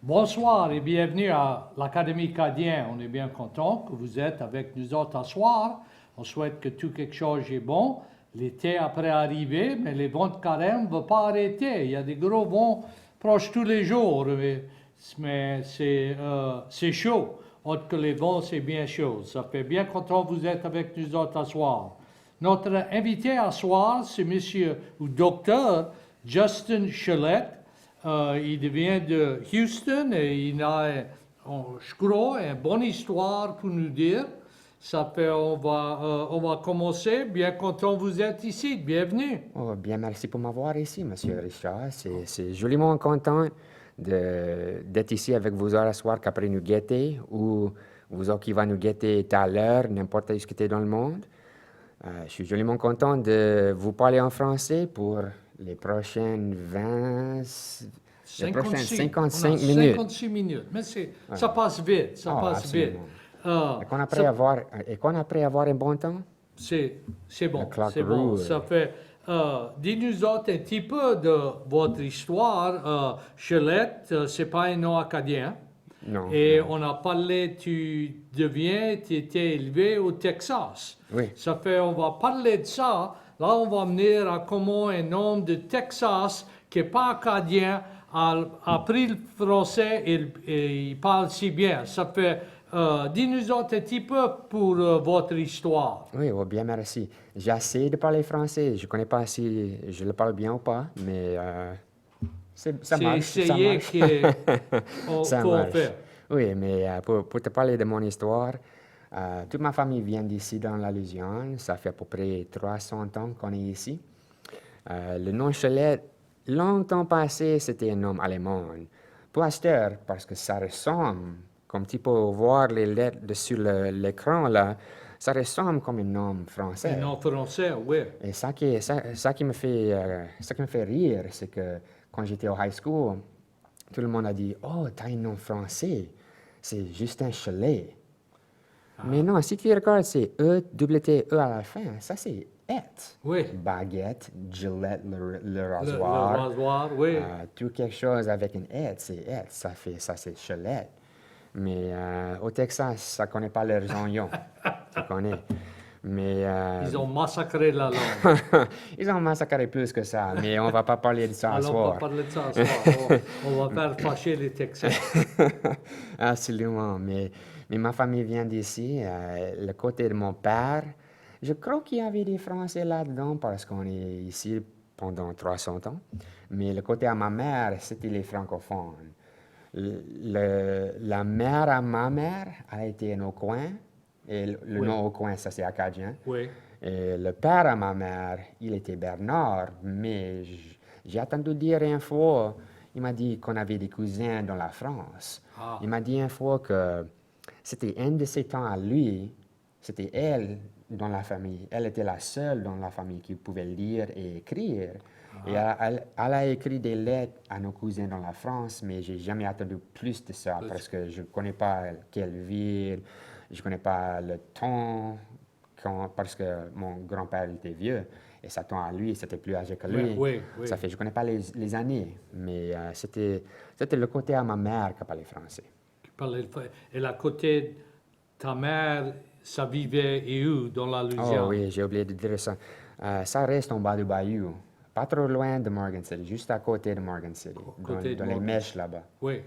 Bonsoir et bienvenue à l'Académie Cadien. On est bien content que vous êtes avec nous autres ce soir. On souhaite que tout quelque chose est bon. L'été après arrivé, mais les vents de carême ne vont pas arrêter. Il y a des gros vents proches tous les jours, mais c'est chaud. Autre que les vents, c'est bien chaud. Ça fait bien content que vous êtes avec nous autres ce soir. Notre invité à soir, c'est monsieur ou docteur Justin Chalette. Il vient de Houston et il a, je crois, une bonne histoire pour nous dire. Ça fait, on va commencer. Bien content que vous êtes ici. Bienvenue. Oh, bien, merci pour m'avoir ici, Monsieur Richard. C'est joliment content d'être ici avec vous ce soir qu'après nous guetter, ou vous autres qui va nous guetter tout à l'heure, n'importe où ce qui est dans le monde. Je suis joliment content de vous parler en français pour les prochaines 55 minutes. 56 minutes. Mais ça passe vite. Ça passe vite. Et qu'on après avoir un bon temps? C'est bon. Le clock C'est bon. rule. Ça fait. Dis-nous autres un petit peu de votre histoire. Chelette, c'est pas un nom acadien. Non. Et non. on a parlé, tu étais élevé au Texas. Oui. Ça fait, on va parler de ça. Là, on va venir à comment un homme de Texas qui n'est pas acadien a appris le français et il parle si bien. Ça fait, dis-nous autres un petit peu pour votre histoire. Oui, oh, bien, merci. J'essaie de parler français. Je ne connais pas si je le parle bien ou pas, mais ça marche. C'est essayer qu'il Ça faut marche. faire. Oui, mais pour te parler de mon histoire, toute ma famille vient d'ici dans la Louisiane. Ça fait à peu près 300 ans qu'on est ici. Le nom Chalette, longtemps passé, c'était un nom allemand. Pour Aster, parce que ça ressemble, comme tu peux voir les lettres sur l'écran là, ça ressemble comme un nom français. Un nom français, oui. Et ça qui me fait rire, c'est que quand j'étais au high school, tout le monde a dit « Oh, t'as un nom français, c'est Justin Chalette. » Mais non, si tu regardes, c'est E-W-T-E à la fin. Ça, c'est « et ». Oui. Baguette, Gillette, le Le rasoir. rasoir, oui. Tout quelque chose avec un « et », c'est « et ». Ça, c'est Chalette. Mais au Texas, ça ne connaît pas leurs oignons. Tu connais. Mais, Ils ont massacré la langue. ils ont massacré plus que ça, mais on ne va pas parler de ça ce Alors, on va soir. parler de ça ce soir. On va faire fâcher les Texans. Absolument. Mais ma famille vient d'ici. Le côté de mon père, je crois qu'il y avait des Français là-dedans parce qu'on est ici pendant 300 ans. Mais le côté à ma mère, c'était les francophones. La mère à ma mère a été un Aucoin. Et le Oui. nom Aucoin, ça c'est acadien. Oui. Et le père à ma mère, il était Bernard, mais j'ai attendu dire une fois, il m'a dit qu'on avait des cousins dans la France. Ah. Il m'a dit une fois que c'était un de ses temps à lui, c'était elle dans la famille. Elle était la seule dans la famille qui pouvait lire et écrire. Et elle a écrit des lettres à nos cousins dans la France, mais j'ai jamais attendu plus de ça parce que je ne connais pas quelle ville, je ne connais pas le temps, parce que mon grand-père était vieux et sa temps à lui, c'était plus âgé que lui. Oui. Ça fait, je ne connais pas les années, mais c'était le côté à ma mère qui parlait français. Et la côté de ta mère, ça vivait et où dans la Louisiane? Oh oui, j'ai oublié de dire ça. Ça reste en bas du bayou, pas trop loin de Morgan City, juste à côté de Morgan City, dans les mèches là-bas. Oui.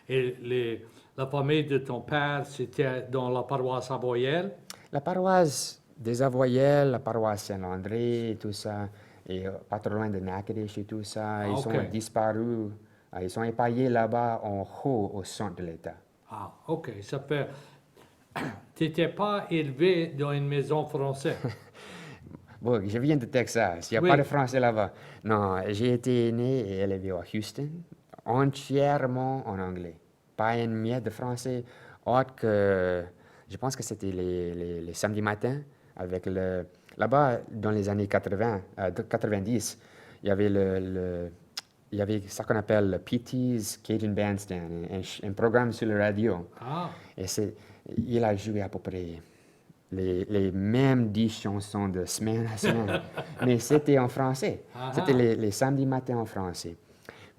Et la famille de ton père, c'était dans la paroisse Avoyelles? La paroisse des Avoyelles, la paroisse Saint-André, tout ça, et pas trop loin de Natchitoches et tout ça, ils sont disparus. Ils sont épaillés là-bas en haut au centre de l'État. Ah, OK. Ça fait... Tu n'étais pas élevé dans une maison française? Bon, je viens de Texas, il n'y a pas de français là-bas. Non, j'ai été né et élevé à Houston, entièrement en anglais. Pas une miette de français, autre que... Je pense que c'était les samedis matins, avec le... Là-bas, dans les années 90, il y avait il y avait ce qu'on appelle le PT's Cajun Bandstand, un programme sur la radio. Ah. Et il a joué à peu près les mêmes 10 chansons de semaine à semaine. Mais c'était en français. C'était les samedis matins en français.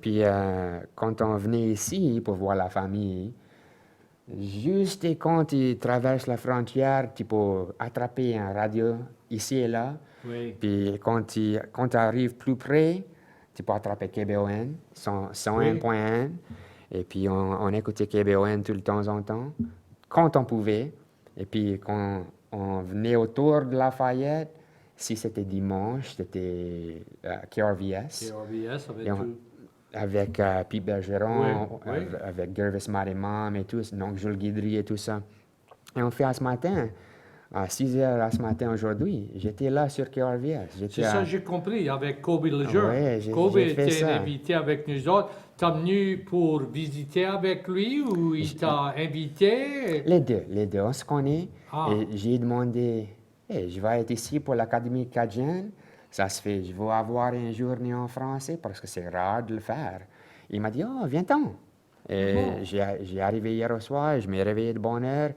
Puis quand on venait ici pour voir la famille, juste quand tu traverses la frontière, tu peux attraper un radio ici et là. Oui. Puis quand tu arrives plus près, tu peux attraper KBON, 101.1. Et puis on écoutait KBON tout le temps en temps, quand on pouvait. Et puis quand on venait autour de Lafayette, si c'était dimanche, c'était KRVS. KRVS avec Et tout. avec Pete Bergeron, Oui, oui. avec Gervis Marimam et tout, donc Jules Guidry et tout ça. Et on fait à ce matin, à 6 heures à ce matin aujourd'hui, j'étais là sur KRVS. C'est ça, j'ai compris, avec Kobe Lejeune. Ouais, Kobe j'ai fait était ça. invité avec nous autres. T'es venu pour visiter avec lui ou il t'a invité? Les deux, on se connaît. Ah. Et j'ai demandé, hey, je vais être ici pour l'Académie Cajun. Ça se fait, je veux avoir une journée en français parce que c'est rare de le faire. Il m'a dit, oh, viens-t'en. Et Bon. j'ai arrivé hier au soir, je m'ai réveillé de bonne heure.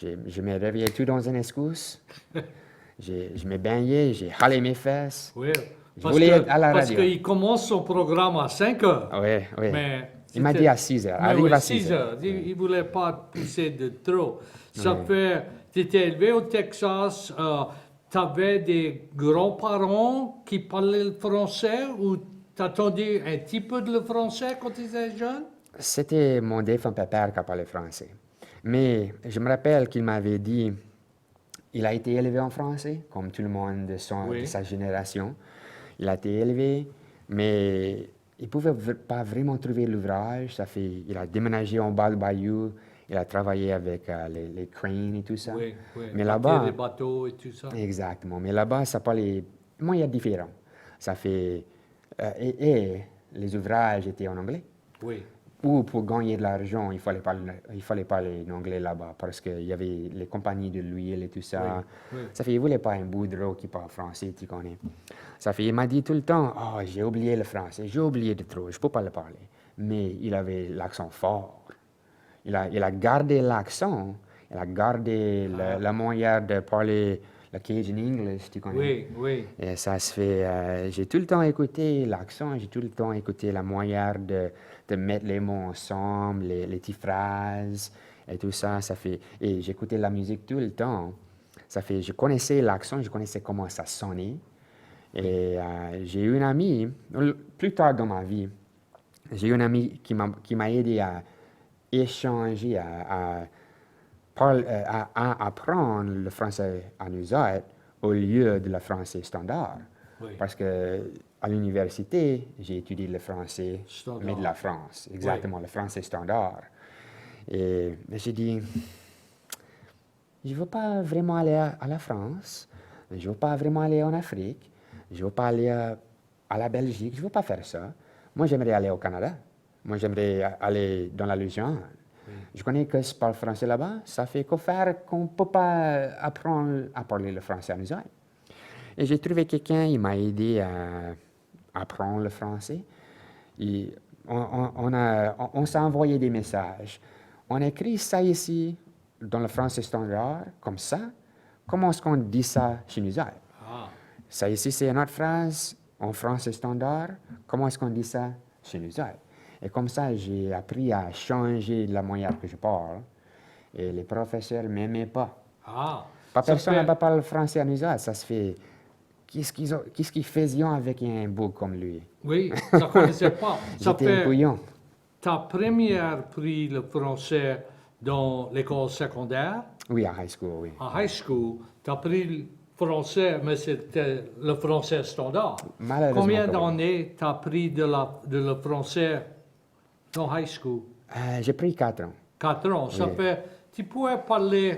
Je m'ai réveillé tout dans une excuse. Je m'ai baigné, j'ai halé mes fesses. Oui, Je voulais être à la parce radio. qu'il commence son programme à 5 heures. Oui, oui. Mais Il m'a c'était- dit à 6 heures. Mais Arrive oui, à 6 6 heures. heures. Il ne voulait pas pousser de trop. Ça Oui. fait, tu étais élevé au Texas, tu avais des grands-parents qui parlaient le français ou tu entendu un petit peu de le français quand tu étais jeune? C'était mon défunt père qui parlait français. Mais je me rappelle qu'il m'avait dit, il a été élevé en français, comme tout le monde de Oui. sa génération. Il a été élevé, mais il ne pouvait pas vraiment trouver l'ouvrage. Il a déménagé en bas du bayou, il a travaillé avec les cranes et tout ça. Oui, oui. Mais Bâtir là-bas, des bateaux et tout ça. exactement. Mais là-bas, ça parlait moyen différent. Ça fait... et les ouvrages étaient en anglais. Oui. Ou pour gagner de l'argent, il fallait parler anglais là-bas parce qu'il y avait les compagnies de l'huile et tout ça. Oui, oui. Ça fait, il ne voulait pas un boudreau qui parle français, tu connais. Ça fait, il m'a dit tout le temps, oh, j'ai oublié le français, j'ai oublié de trop, je ne peux pas le parler. Mais il avait l'accent fort. Il a gardé l'accent, il a gardé la manière de parler le Cajun English, tu connais. Oui, oui. Et ça se fait, j'ai tout le temps écouté l'accent, j'ai tout le temps écouté la manière de mettre les mots ensemble, les petites phrases et tout ça. Ça fait, et j'écoutais la musique tout le temps. Ça fait, je connaissais l'accent, je connaissais comment ça sonnait. Et j'ai eu une amie, plus tard dans ma vie, j'ai eu une amie qui m'a aidé à échanger, à apprendre le français à nous autres au lieu de le français standard. Oui. Parce que à l'université, j'ai étudié le français, Standard. mais de la France, exactement, le français standard. Et j'ai dit, je ne veux pas vraiment aller à la France, je ne veux pas vraiment aller en Afrique, je ne veux pas aller à la Belgique, je ne veux pas faire ça. Moi, j'aimerais aller au Canada. Moi, j'aimerais aller dans la Louisiane. Je connais que je parle français là-bas, ça fait qu'on ne peut pas apprendre à parler le français à nous autres. Et j'ai trouvé quelqu'un, il m'a aidé à apprendre le français. Et on s'est envoyé des messages. On écrit ça ici, dans le français standard, comme ça. Comment est-ce qu'on dit ça chez nous autres? Ah. Ça ici, c'est une autre phrase en français standard. Comment est-ce qu'on dit ça chez nous autres? Et comme ça, j'ai appris à changer la manière que je parle. Et les professeurs ne m'aimaient pas. Ah. Pas Ça personne fait- ne parle français à nous autres. Ça se fait... Qu'est-ce qu'ils faisaient avec un bouc comme lui? Oui, ça ne connaissais pas. Ça J'étais un fait couillon. ta première pris le français dans l'école secondaire, Oui, à high school, oui. en high school, tu as pris le français, mais c'était le français standard. Malheureusement, Combien pas oui. d'années tu as pris de le français dans high school? J'ai pris 4 ans. 4 ans. Ça Oui. fait, tu pouvais parler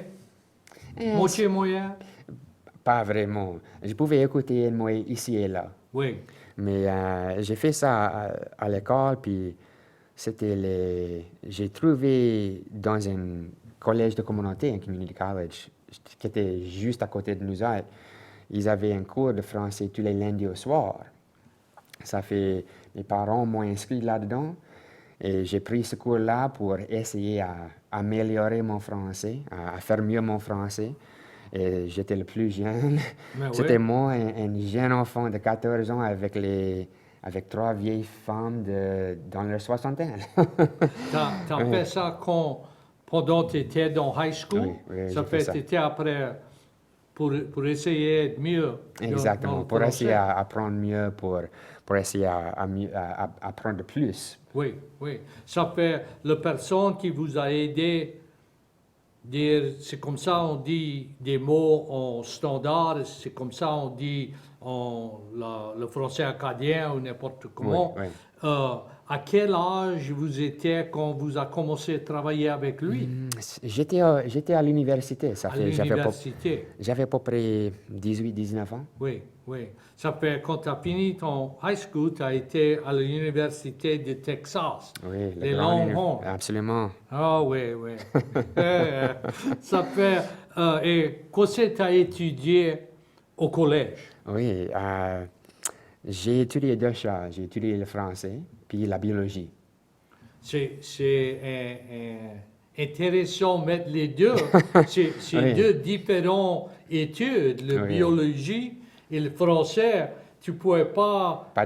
moitié moyen? Pas vraiment. Je pouvais écouter moi ici et là. Oui. Mais j'ai fait ça à l'école, puis j'ai trouvé dans un collège de communauté, un community college, qui était juste à côté de nous autres. Ils avaient un cours de français tous les lundis au soir. Ça fait, mes parents m'ont inscrit là-dedans. Et j'ai pris ce cours-là pour essayer à améliorer mon français, à faire mieux mon français. Et j'étais le plus jeune. Mais C'était ouais. moi, un jeune enfant de 14 ans avec les avec 3 vieilles femmes dans leur soixantaine. T'as fait ça pendant que tu étais dans high school? Oui, Ça j'ai fait ça. tu étais après pour essayer de mieux. Exactement, dans le pour essayer français. à apprendre mieux, pour essayer à apprendre plus. Oui, oui. Ça fait la personne qui vous a aidé dire, c'est comme ça on dit des mots en standard, c'est comme ça on dit le français acadien ou n'importe comment. Oui, oui. À quel âge vous étiez quand vous avez commencé à travailler avec lui J'étais à l'université, à l'université? j'avais à peu près 18-19 ans. Oui, oui. Ça fait quand tu as fini ton high school, tu as été à l'université de Texas. Oui, Les Longhorns. Absolument. Ah oui, oui. Ça fait... et qu'est-ce que tu as étudié au collège? Oui, j'ai étudié 2 choses. J'ai étudié le français puis la biologie. C'est intéressant de mettre les deux. C'est Oui. deux différentes études, la Oui. biologie et le français. Tu ne pouvais pas, Par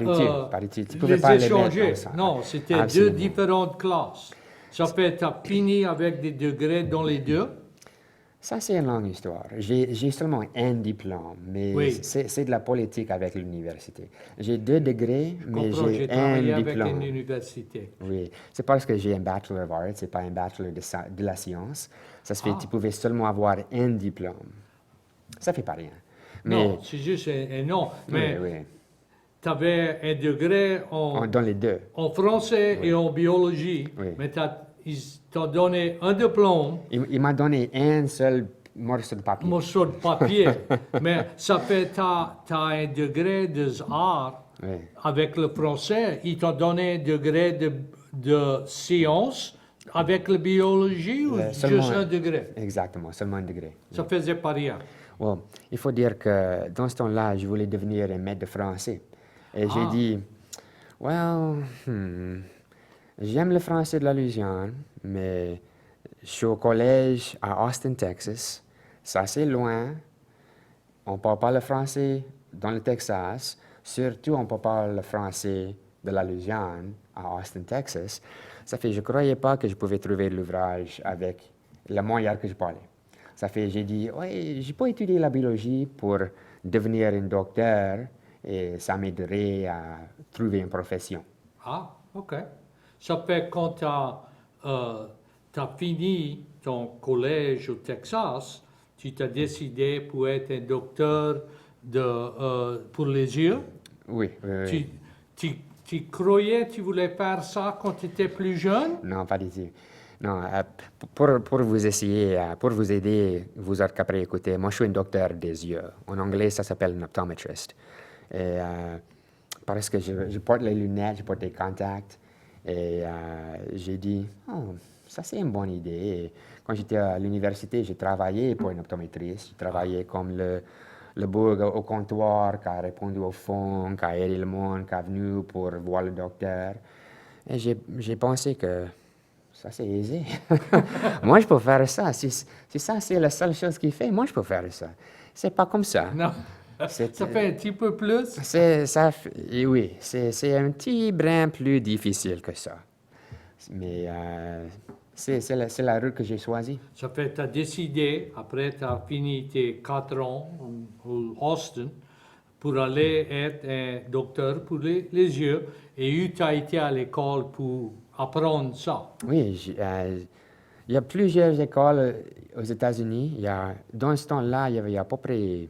étude. Tu pouvais les pas les échanger. mettre ensemble. Non, c'était deux Absolument. différentes classes. Ça fait tu as fini avec des degrés dans les deux? Ça, c'est une longue histoire. J'ai seulement un diplôme, mais Oui. c'est de la politique avec l'université. J'ai 2 degrés, mais Comprends, j'ai j'ai travaillé un avec diplôme. une université. Oui, c'est parce que j'ai un Bachelor of Arts, c'est pas un Bachelor de la science. Ça se fait, tu pouvais seulement avoir un diplôme. Ça fait pas rien. Mais, Non, c'est juste un nom. Mais oui. tu avais un degré Dans les deux. en français et en biologie, Oui. mais ils t'ont donné un diplôme, Il m'a donné un seul morceau de papier. un morceau de papier, mais ça fait tu as un degré des arts Oui, avec le français, ils t'ont donné un degré de sciences avec la biologie ou seulement juste un degré? Exactement, seulement un degré. Ça faisait pas rien. Well, il faut dire que dans ce temps-là, je voulais devenir un maître de français. Et j'ai dit, j'aime le français de la Louisiane, mais je suis au collège à Austin, Texas. C'est assez loin. On ne parle pas le français dans le Texas. Surtout, on ne parle pas le français de la Louisiane à Austin, Texas. Ça fait, je ne croyais pas que je pouvais trouver l'ouvrage avec le moyen que je parlais. Ça fait, j'ai dit, oui, je peux étudier la biologie pour devenir un docteur et ça m'aiderait à trouver une profession. Ah, OK. Ça fait quand tu as fini ton collège au Texas, tu t'as décidé pour être un docteur pour les yeux. Oui, oui. Tu croyais que tu voulais faire ça quand tu étais plus jeune? Non, pas du tout. Non, pour vous essayer, pour vous aider, vous êtes qu'après écouter, moi je suis un docteur des yeux. En anglais, ça s'appelle un optometrist. Et parce que je porte les lunettes, je porte des contacts. Et j'ai dit, oh, ça c'est une bonne idée. Et quand j'étais à l'université, j'ai travaillé pour un optométriste. J'ai travaillé comme le bourg au comptoir, qui a répondu au phone, qui a aidé le monde, qui est venu pour voir le docteur. Et j'ai pensé que ça, c'est aisé. Moi, je peux faire ça. Si ça, c'est la seule chose qu'il fait, moi, je peux faire ça. C'est pas comme ça. Non. Ça fait un petit peu plus. Oui, c'est un petit brin plus difficile que ça. Mais c'est la route que j'ai choisie. Ça fait tu as décidé, après tu as fini tes 4 ans au Austin, pour aller être un docteur pour les yeux. Et tu as été à l'école pour apprendre ça. Oui, il y a plusieurs écoles aux États-Unis. Dans ce temps-là, il y avait à peu près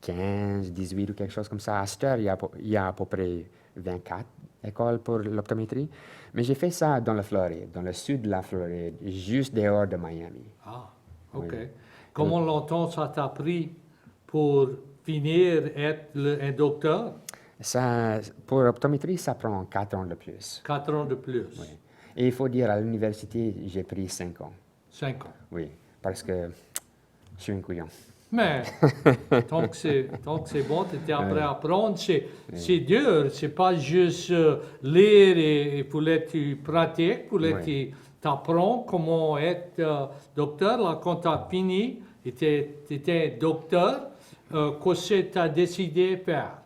15, 18 ou quelque chose comme ça. À cette heure, il y a à peu près 24 écoles pour l'optométrie. Mais j'ai fait ça dans la Floride, dans le sud de la Floride, juste dehors de Miami. Ah, OK. Oui. Comment longtemps ça t'a pris pour finir être un docteur? Pour l'optométrie, ça prend 4 ans de plus. 4 ans de plus. Oui. Et il faut dire, à l'université, j'ai pris 5 ans. 5 ans. Oui, parce que je suis un couillon. Mais tant que c'est bon, tu étais après à apprendre. C'est dur, c'est pas juste lire et il fallait que tu pratiques, il fallait que tu apprends comment être docteur. Là, quand tu as fini, tu étais docteur, qu'est-ce que tu as décidé de faire?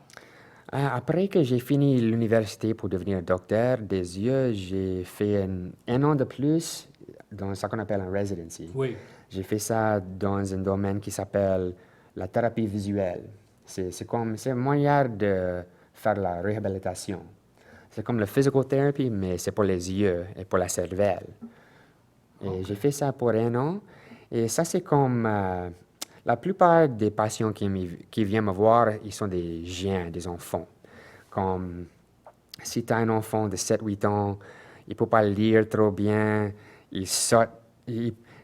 Après que j'ai fini l'université pour devenir docteur des yeux, j'ai fait un an de plus dans ce qu'on appelle un residency. Oui. J'ai fait ça dans un domaine qui s'appelle la thérapie visuelle. C'est un moyen de faire la réhabilitation. C'est comme le physical therapy, mais c'est pour les yeux et pour la cervelle. Et j'ai fait ça pour un an. Et ça, c'est comme la plupart des patients qui viennent me voir, ils sont des gens, des enfants. Comme si tu as un enfant de 7-8 ans, il ne peut pas lire trop bien, il saute,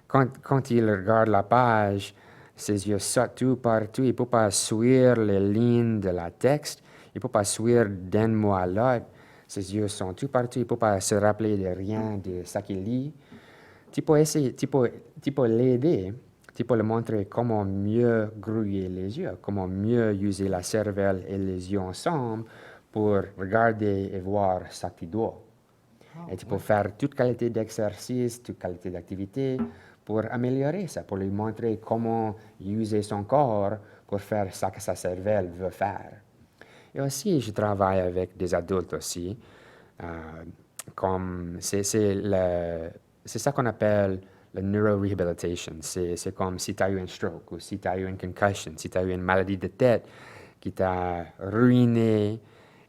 quand il regarde la page, ses yeux sautent tout partout, il ne peut pas suivre les lignes de la texte, il ne peut pas suivre d'un mot à l'autre, ses yeux sont tout partout, il ne peut pas se rappeler de rien de ce qu'il lit. Tu peux essayer, tu peux l'aider, tu peux lui montrer comment mieux grouiller les yeux, comment mieux user la cervelle et les yeux ensemble pour regarder et voir ce que tu dois. Et tu peux faire toute qualité d'exercice, toute qualité d'activité pour améliorer ça, pour lui montrer comment user son corps pour faire ce que sa cervelle veut faire. Et aussi, je travaille avec des adultes aussi, comme c'est ça qu'on appelle le neurorehabilitation. C'est comme si tu as eu un stroke ou si tu as eu une concussion, si tu as eu une maladie de tête qui t'a ruiné,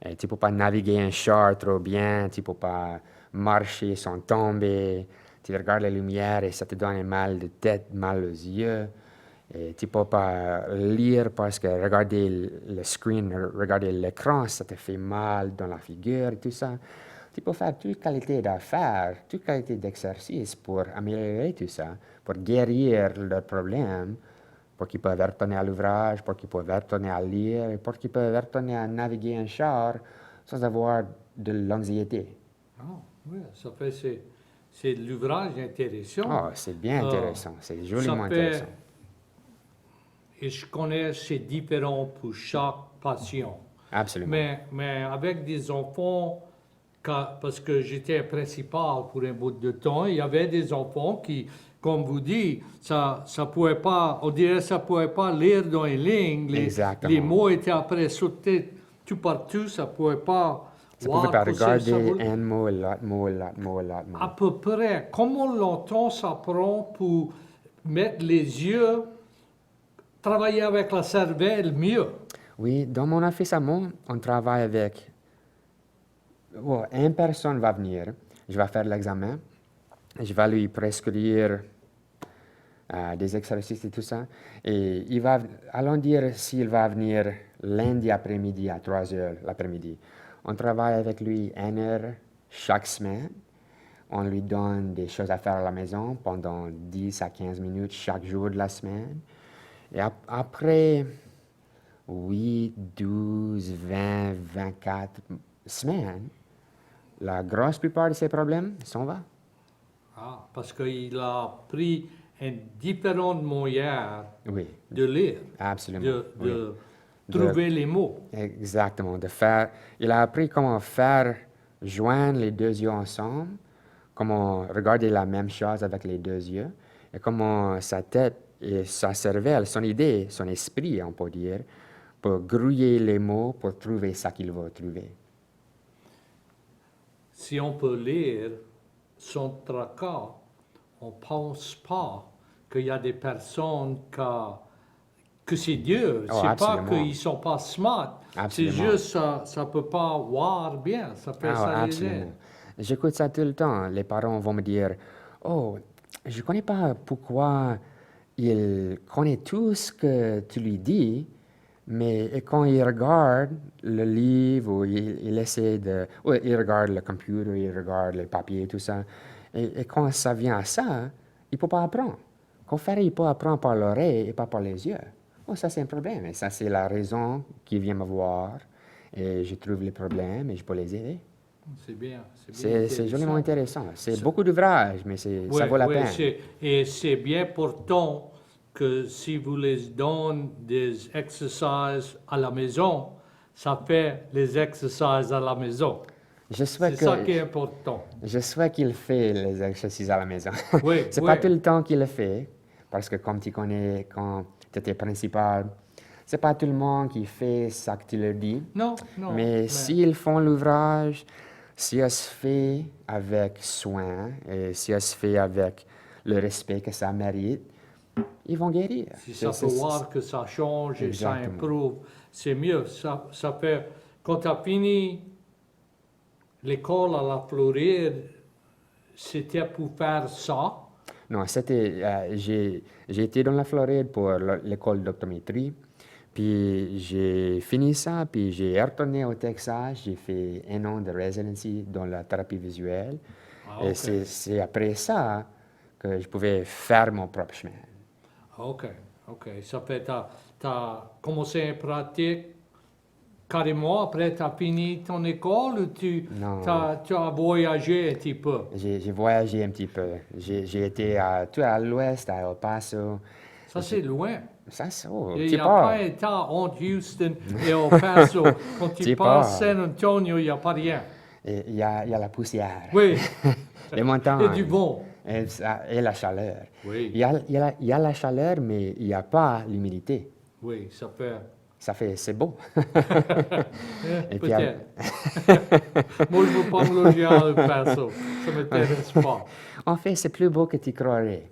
et tu ne peux pas naviguer un char trop bien, tu ne peux pas marcher sans tomber, tu regardes la lumière et ça te donne un mal de tête, mal aux yeux. Et tu ne peux pas lire parce que regarder le screen, regarder l'écran, ça te fait mal dans la figure et tout ça. Tu peux faire toute qualité d'affaires, toute qualité d'exercice pour améliorer tout ça, pour guérir leurs problèmes, pour qu'ils peuvent retourner à l'ouvrage, pour qu'ils peuvent retourner à lire, et pour qu'ils peuvent retourner à naviguer un char sans avoir de l'anxiété. Ah, oui, ça fait, c'est de l'ouvrage intéressant. Oh, c'est bien intéressant, c'est Ça joliment intéressant. Et je connais, c'est différent pour chaque patient. Absolument. Mais avec des enfants, parce que j'étais principal pour un bout de temps, il y avait des enfants qui, comme vous dites, ça pouvait pas, on dirait ça pouvait pas lire dans les lignes, Exactement. les mots étaient après sautés tout partout, ça pouvait pas Ça ne pouvait pas pousser, regarder un mot, l'autre mot, l'autre mot, l'autre mot. à peu près. Comment longtemps ça prend pour mettre les yeux, travailler avec la cervelle mieux? Oui, dans mon office à moi, on travaille avec... Bon, une personne va venir, je vais faire l'examen, je vais lui prescrire des exercices et tout ça, et il va, allons dire s'il va venir lundi après-midi à 3 heures l'après-midi. On travaille avec lui 1 heure chaque semaine. On lui donne des choses à faire à la maison pendant 10 à 15 minutes chaque jour de la semaine. Et après 8, 12, 20, 24 semaines, la grosse plupart de ses problèmes s'en va. Ah, parce qu'il a pris un différent moyen Oui, de lire, absolument. de Oui. trouver les mots. Exactement. Il a appris comment faire joindre les deux yeux ensemble, comment regarder la même chose avec les deux yeux, et comment sa tête et sa cervelle, son idée, son esprit, on peut dire, pour grouiller les mots pour trouver ce qu'il veut trouver. Si on peut lire son tracas, on ne pense pas qu'il y a des personnes que c'est dur. Oh, C'est pas absolument. qu'ils ne sont pas smart. C'est Absolument. juste ça ne peut pas voir bien. Ça fait ça les absolument. aide. J'écoute ça tout le temps. Les parents vont me dire, oh, je ne connais pas pourquoi il connaît tout ce que tu lui dis, mais quand il regarde le livre ou il essaie de... Ou il regarde le computer, il regarde les papiers, tout ça, et quand ça vient à ça, il ne peut pas apprendre. Quand il peut apprendre par l'oreille et pas par les yeux. Oh, ça, c'est un problème. Et ça, c'est la raison qu'il vient me voir. Et je trouve les problèmes et je peux les aider. C'est bien. C'est joliment intéressant. intéressant. C'est beaucoup d'ouvrages, mais ça vaut la peine. Et c'est bien pourtant que si vous les donnez des exercices à la maison, ça fait les exercices à la maison. C'est ça qui est important. Je souhaite qu'il fait les exercices à la maison. Oui, C'est pas tout le temps qu'il le fait, parce que comme tu connais, quand tu étais principal, c'est pas tout le monde qui fait ça que tu leur dis. Non, non. Mais s'ils font l'ouvrage, si ça se fait avec soin et si ça se fait avec le respect que ça mérite, ils vont guérir. Si ça peut voir que ça change et ça Exactement. improve, c'est mieux. Ça fait, quand tu as fini l'école à la Floride, c'était pour faire ça. Non, j'ai été dans la Floride pour l'école d'optométrie, puis j'ai fini ça, puis j'ai retourné au Texas, j'ai fait 1 an de residency dans la thérapie visuelle, Ah, et ok. c'est après ça que je pouvais faire mon propre chemin. OK, OK. Ça fait, tu as commencé à pratiquer carrément après tu as fini ton école ou Non. tu as voyagé un petit peu? J'ai voyagé un petit peu. J'ai été tout à l'ouest, à El Paso. Ça, c'est loin. Ça, c'est Il tu n'y a pars. pas un temps entre Houston et El Paso. Quand tu Tu passes pars. San Antonio, il n'y a pas rien. Et il y a la poussière, Oui, les montagnes. et du vent. Et la chaleur. Oui, Il y a la chaleur, mais il n'y a pas l'humidité. oui, ça fait. C'est beau. Et puis, Peut-être. Moi, je ne veux pas me loger à El Paso. Ça ne m'intéresse pas. En fait, c'est plus beau que tu croirais.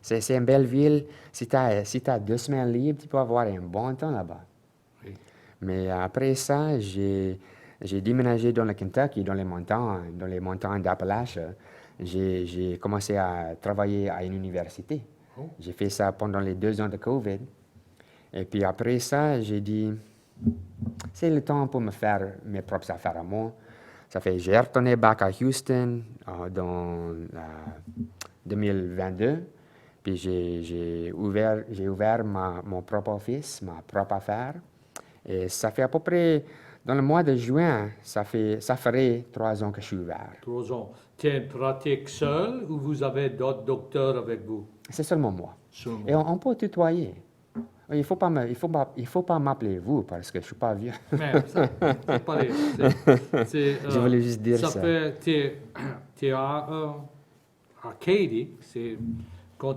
C'est une belle ville. Si tu as 2 semaines libres, tu peux avoir un bon temps là-bas. Oui. Mais après ça, j'ai déménagé dans le Kentucky, dans les montagnes d'Appalachia. J'ai commencé à travailler à une université. Oh. J'ai fait ça pendant les 2 ans de COVID. Et puis après ça, j'ai dit, c'est le temps pour me faire mes propres affaires à moi. J'ai retourné back à Houston dans 2022. Puis j'ai ouvert mon propre office, ma propre affaire. Et ça fait à peu près, dans le mois de juin, ça ferait 3 ans que je suis ouvert. 3 ans. Tu es une pratique seule ou vous avez d'autres docteurs avec vous? C'est seulement moi. Seulement. Et on peut tutoyer. Il ne faut pas m'appeler vous parce que je ne suis pas vieux. Mais ça, c'est pareil. Je voulais juste dire ça. Ça fait, tu es à Katy, c'est quand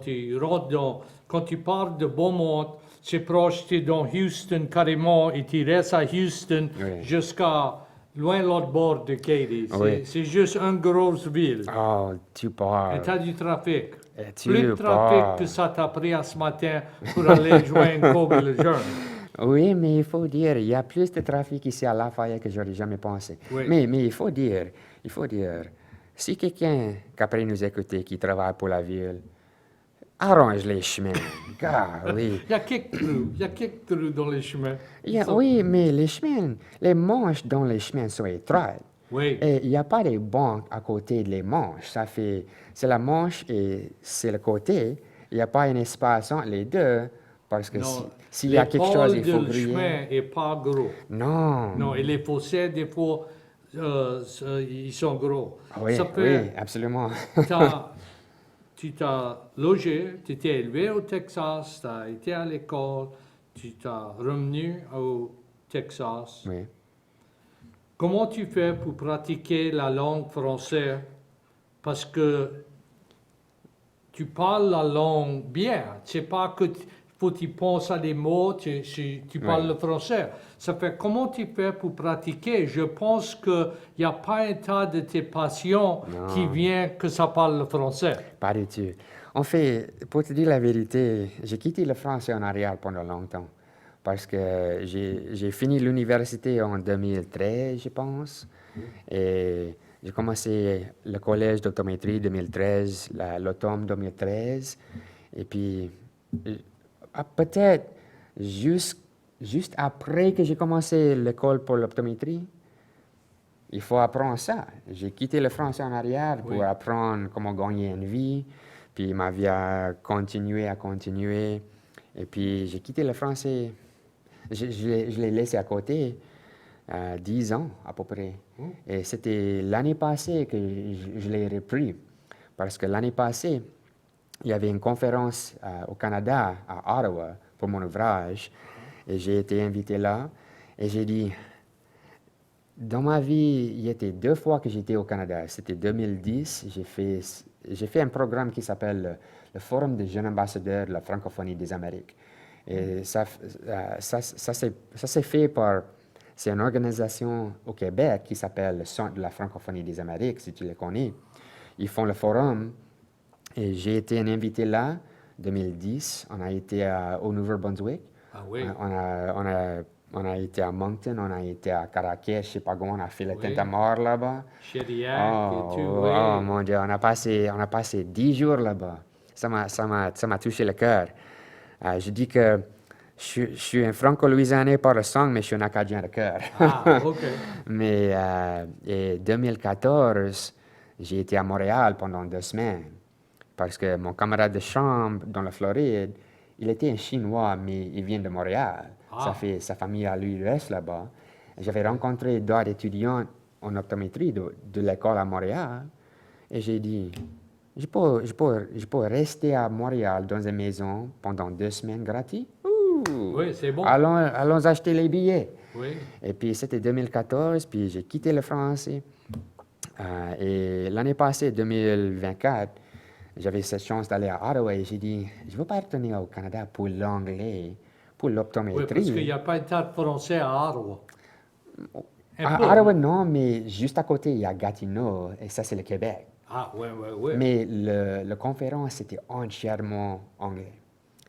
quand tu pars de Beaumont, c'est proche, tu es dans Houston carrément et tu restes à Houston Oui. jusqu'à loin l'autre bord de Katy. Oui. C'est juste une grosse ville. Oh, tu Et parles. tu as du trafic. Et tu Plus de trafic parles. que ça t'a pris à ce matin pour aller joindre Kobe le jeune. Oui, mais il faut dire, il y a plus de trafic ici à Lafayette que j'aurais jamais pensé. Oui. Mais il faut dire, si quelqu'un qui après nous écouter, qui travaille pour la ville, arrange les chemins. Oui. Il y a quelques trous dans les chemins. Oui, mais les manches dans les chemins sont étroites. Oui. Et il n'y a pas de bancs à côté des manches. C'est la manche et c'est le côté. Il n'y a pas un espace entre les deux. Parce que Non, s'il y a quelque chose, il faut le griller. chemin n'est pas gros. Non. Non, et les fossés, des fois, ils sont gros. Oui, Ça fait, oui, absolument. tu t'as logé, tu t'es élevé au Texas, tu as été à l'école, tu t'es revenu au Texas. Oui. Comment tu fais pour pratiquer la langue française? Parce que tu parles la langue bien. C'est pas que faut que tu penses à des mots, tu parles Oui. le français. Ça fait comment tu fais pour pratiquer? Je pense qu'il n'y a pas un tas de tes patients Non. qui vient que ça parle le français. Pas du tout. En fait, pour te dire la vérité, j'ai quitté le français en arrière pendant longtemps. Parce que j'ai fini l'université en 2013, je pense. Et j'ai commencé le collège d'optométrie 2013, l'automne 2013. Et puis, peut-être juste après que j'ai commencé l'école pour l'optométrie, il faut apprendre ça. J'ai quitté le français en arrière pour Oui. apprendre comment gagner une vie. Puis ma vie a continué. Et puis j'ai quitté le français. Je l'ai laissé à côté 10 ans à peu près. Et c'était l'année passée que je l'ai repris. Parce que l'année passée, il y avait une conférence au Canada, à Ottawa, pour mon ouvrage. Et j'ai été invité là. Et j'ai dit, dans ma vie, il y était 2 fois que j'étais au Canada. C'était 2010. J'ai fait un programme qui s'appelle le Forum des jeunes ambassadeurs de la francophonie des Amériques. Et ça s'est fait par... C'est une organisation au Québec qui s'appelle le Centre de la francophonie des Amériques, si tu le connais. Ils font le forum. Et j'ai été un invité là, 2010. On a été au Nouveau-Brunswick. Ah oui. On a été à Moncton, on a été à Caraquet, je sais pas comment, on a fait le Oui. Tintamarre là-bas. Chériac et tout, oui. Oh mon Dieu, on a passé 10 jours là-bas. Ça m'a touché le cœur. Je dis que je suis un franco-louisianais par le sang, mais je suis un Acadien de cœur. Ah, OK. Mais en 2014, j'ai été à Montréal pendant 2 semaines. Parce que mon camarade de chambre dans la Floride, il était un Chinois, mais il vient de Montréal. Ah. Sa famille à lui reste là-bas. J'avais rencontré d'autres étudiants en optométrie de l'école à Montréal. Et j'ai dit, je peux rester à Montréal dans une maison pendant 2 semaines gratuit? Oui, c'est bon. Allons acheter les billets. Oui. Et puis c'était 2014, puis j'ai quitté le français. Et l'année passée, 2024, j'avais cette chance d'aller à Ottawa et j'ai dit, je ne veux pas retourner au Canada pour l'anglais, pour Oui, l'optométrie. parce qu'il n'y a pas de tas de français à Ottawa. Un À peu. Ottawa, non, mais juste à côté, il y a Gatineau, et ça, c'est le Québec. Ah, oui, oui, oui. Mais la conférence, c'était entièrement anglais.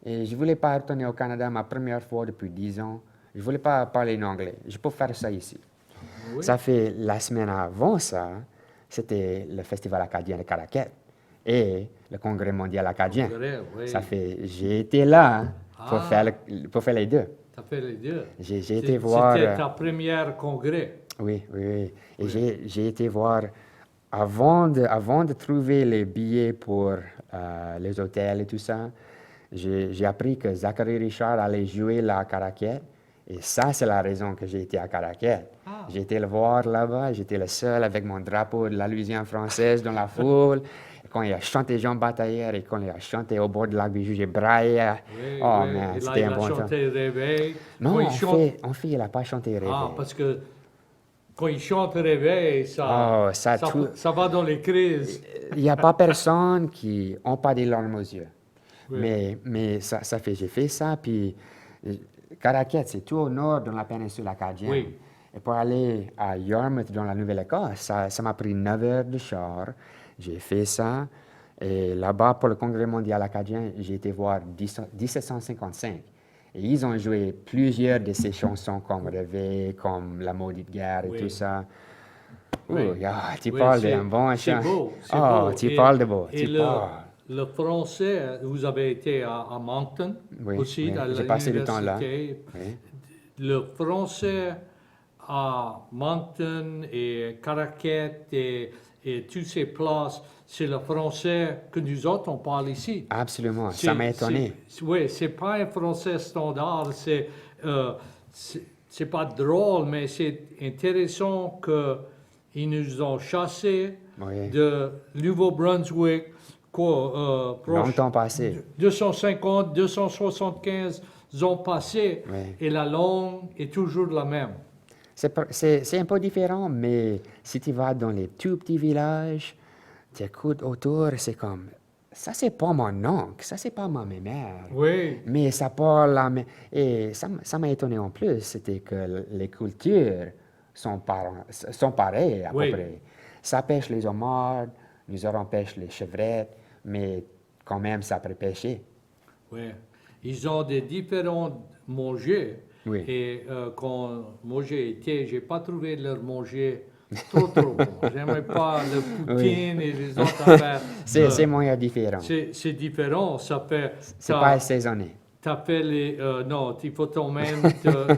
Et je ne voulais pas retourner au Canada ma première fois depuis 10 ans. Je ne voulais pas parler en anglais. Je peux faire ça ici. Oui. Ça fait la semaine avant ça, c'était le Festival acadien de Caraquet et le Congrès mondial acadien. Congrès, oui. Ça fait, j'ai été là pour, Ah. pour faire les deux. Tu as fait les deux. J'ai été voir... C'était ta première congrès. Oui. Et j'ai été voir, avant de trouver les billets pour les hôtels et tout ça, j'ai appris que Zachary Richard allait jouer là à Caraquet. Et ça, c'est la raison que j'ai été à Caraquet. Ah. J'ai été le voir là-bas, j'étais le seul avec mon drapeau de la Louisiane française dans la foule. Et quand il a chanté Jean Batailleur et quand il a chanté au bord de lac Bijou, j'ai braillé. Oui, Oh oui. man, Et là, c'était il un a bon temps. chanté Réveil. Non, Quand il en chante- fait, il n'a pas chanté Réveil. Ah, parce que quand il chante Réveil, ça, Oh, ça tout- ça va dans les crises. Il n'y a pas personne qui n'a pas des larmes aux yeux. Oui. Mais ça fait, j'ai fait ça, puis Caraquet, c'est tout au nord dans la péninsule acadienne. Oui. Et pour aller à Yarmouth, dans la Nouvelle-Écosse, ça m'a pris 9 heures de char. J'ai fait ça. Et là-bas, pour le Congrès mondial acadien, j'ai été voir 1755. Et ils ont joué plusieurs de ces chansons comme Réveil, comme La maudite guerre et Oui. tout ça. Oui. Ouh, tu Oui, parles c'est- d'un bon c'est chant. beau, c'est Oh, beau. tu Et- parles de beau. Et Tu parles. le français, vous avez été à Moncton Oui, aussi, oui. à J'ai passé du temps là. l'université. Oui. Le français à Moncton et Caraquet et toutes ces places, c'est le français que nous autres, on parle ici. Absolument, ça m'a étonné. Oui, c'est pas un français standard, c'est pas drôle, mais c'est intéressant qu'ils nous ont chassés Oui. de Nouveau-Brunswick, Longtemps passé. 250, 275 ans passés, Oui. et la langue est toujours la même. C'est un peu différent, mais si tu vas dans les tout petits villages, tu écoutes autour, c'est comme, ça c'est pas mon oncle, ça c'est pas ma mère. Oui, Mais ça parle la même. Et ça m'a étonné en plus, c'était que les cultures sont pareilles à Oui. peu près. Ça pêche les homards, nous autres on pêche les chevrettes, mais quand même ça peut pêcher. oui. Ils ont des différents manger. Oui. Et quand moi j'ai été, j'ai pas trouvé leur manger trop bon. J'aimais pas le poutine et les autres affaires. C'est moyen différent. C'est différent. Ça fait. C'est pas assaisonné. T'as fait les. Non, il faut ton même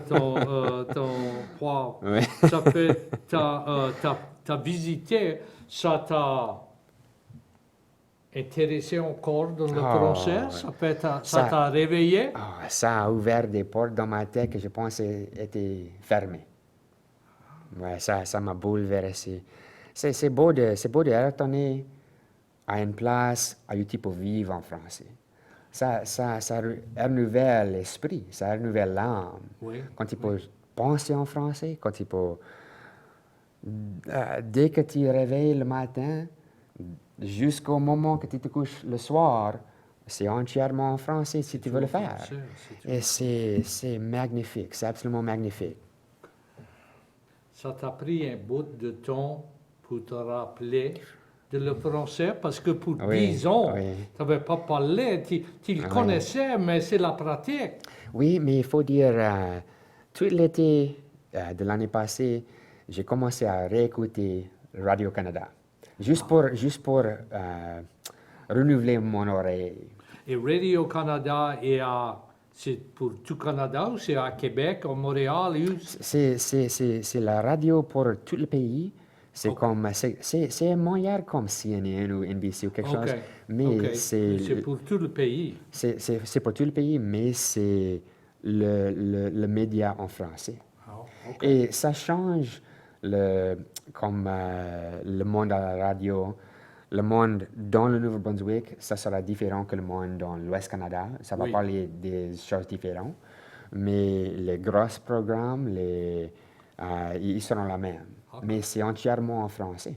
ton poivre. Oui. Ça fait. T'as visité, ça t'a intéressé encore dans le Oh, français? Ça Ça- t'a réveillé? Ah, ça a ouvert des portes dans ma tête que je pensais étaient fermées. Ouais, ça m'a bouleversé. C'est beau de retourner à une place où tu peux vivre en français. Ça renouvelle l'esprit, ça renouvelle l'âme. Oui. Quand tu peux penser en français, quand tu peux... dès que tu te réveilles le matin, jusqu'au moment que tu te couches le soir, C'est entièrement en français si tu veux le faire. Français, c'est tout. Et c'est magnifique, c'est absolument magnifique. Ça t'a pris un bout de temps pour te rappeler de le français parce que pour Oui, 10 ans, oui. tu n'avais pas parlé, tu le Oui. connaissais, mais c'est la pratique. Oui, mais il faut dire, tout l'été de l'année passée, j'ai commencé à réécouter Radio-Canada, juste pour renouveler mon oreille. Et Radio-Canada, c'est pour tout Canada ou c'est à Québec, à Montréal? C'est la radio pour tout le pays. C'est Ok. comme, c'est un moyen comme CNN ou NBC ou quelque chose, mais Ok. C'est pour tout le pays. c'est pour tout le pays, mais c'est le média en français. Ah, ok. Et ça change comme le monde à la radio. Le monde dans le Nouveau-Brunswick, ça sera différent que le monde dans l'Ouest Canada. Ça va Oui. parler des choses différentes. Mais les gros programmes, ils seront la même. Ok. Mais c'est entièrement en français.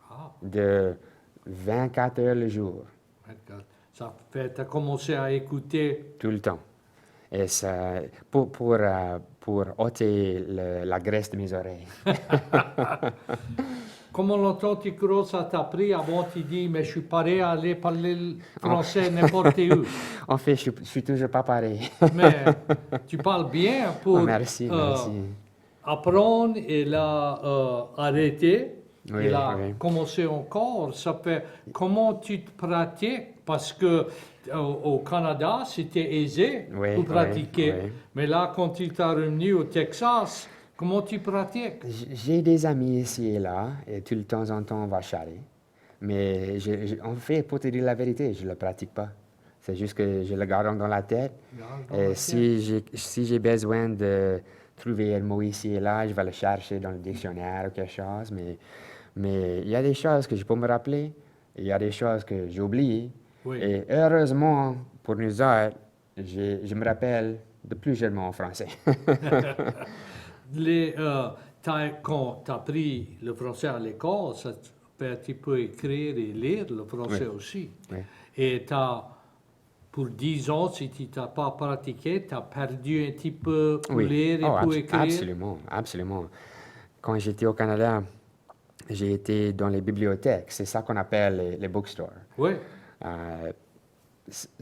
Ah, De 24 heures le jour, d'accord. Ça fait, tu as commencé à écouter. tout le temps. Et ça, pour ôter la graisse de mes oreilles. Comment longtemps tu crois ça t'a pris avant tu dis, mais je suis prêt à aller parler le français n'importe où. En fait, je suis toujours pas pareil. Mais tu parles bien pour Merci, merci. apprendre et là arrêter. Oui, et là oui. commencer encore. Ça fait comment tu te pratiques parce que au Canada c'était aisé Oui, pour oui, pratiquer. oui. Mais là quand tu t'es revenu au Texas, comment tu pratiques? J'ai des amis ici et là, et tout le temps en temps, on va charrer. Mais en fait, pour te dire la vérité, je ne le pratique pas. C'est juste que je le garde dans la tête. Et si j'ai besoin de trouver un mot ici et là, je vais le chercher dans le dictionnaire ou quelque chose. Mais il y a des choses que je peux me rappeler, il y a des choses que j'ai oubliées. Oui. Et heureusement, pour nous autres, je me rappelle de plusieurs mots en français. Quand tu as appris le français à l'école, tu peux écrire et lire le français Oui. aussi. Oui. Et pour 10 ans, si tu n'as pas pratiqué, tu as perdu un petit peu pour lire et pour écrire. Absolument, absolument. Quand j'étais au Canada, j'ai été dans les bibliothèques. C'est ça qu'on appelle les bookstores. Oui,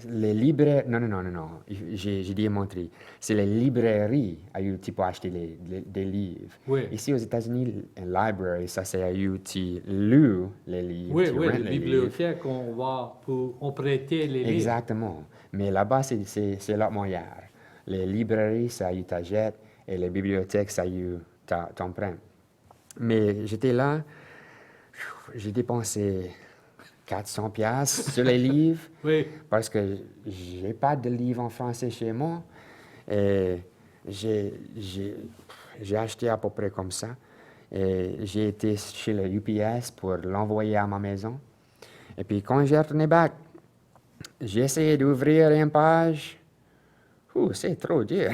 Les librairies... Non. J'ai dit montrer. C'est les librairies où tu peux acheter des livres. Oui. Ici, aux États-Unis, une library, ça c'est où tu loues les livres. oui, tu oui, rentes les les bibliothèques, on va on prêter les livres. Exactement. Mais là-bas, c'est l'autre moyen. Les librairies, ça y t'achètes, et les bibliothèques, ça y t'empruntes. Mais j'étais là, j'ai dépensé 400 piastres sur les livres, Oui, parce que j'ai pas de livre en français chez moi. Et j'ai acheté à peu près comme ça. Et j'ai été chez le UPS pour l'envoyer à ma maison. Et puis quand j'ai retourné back, j'ai essayé d'ouvrir une page. C'est trop dur.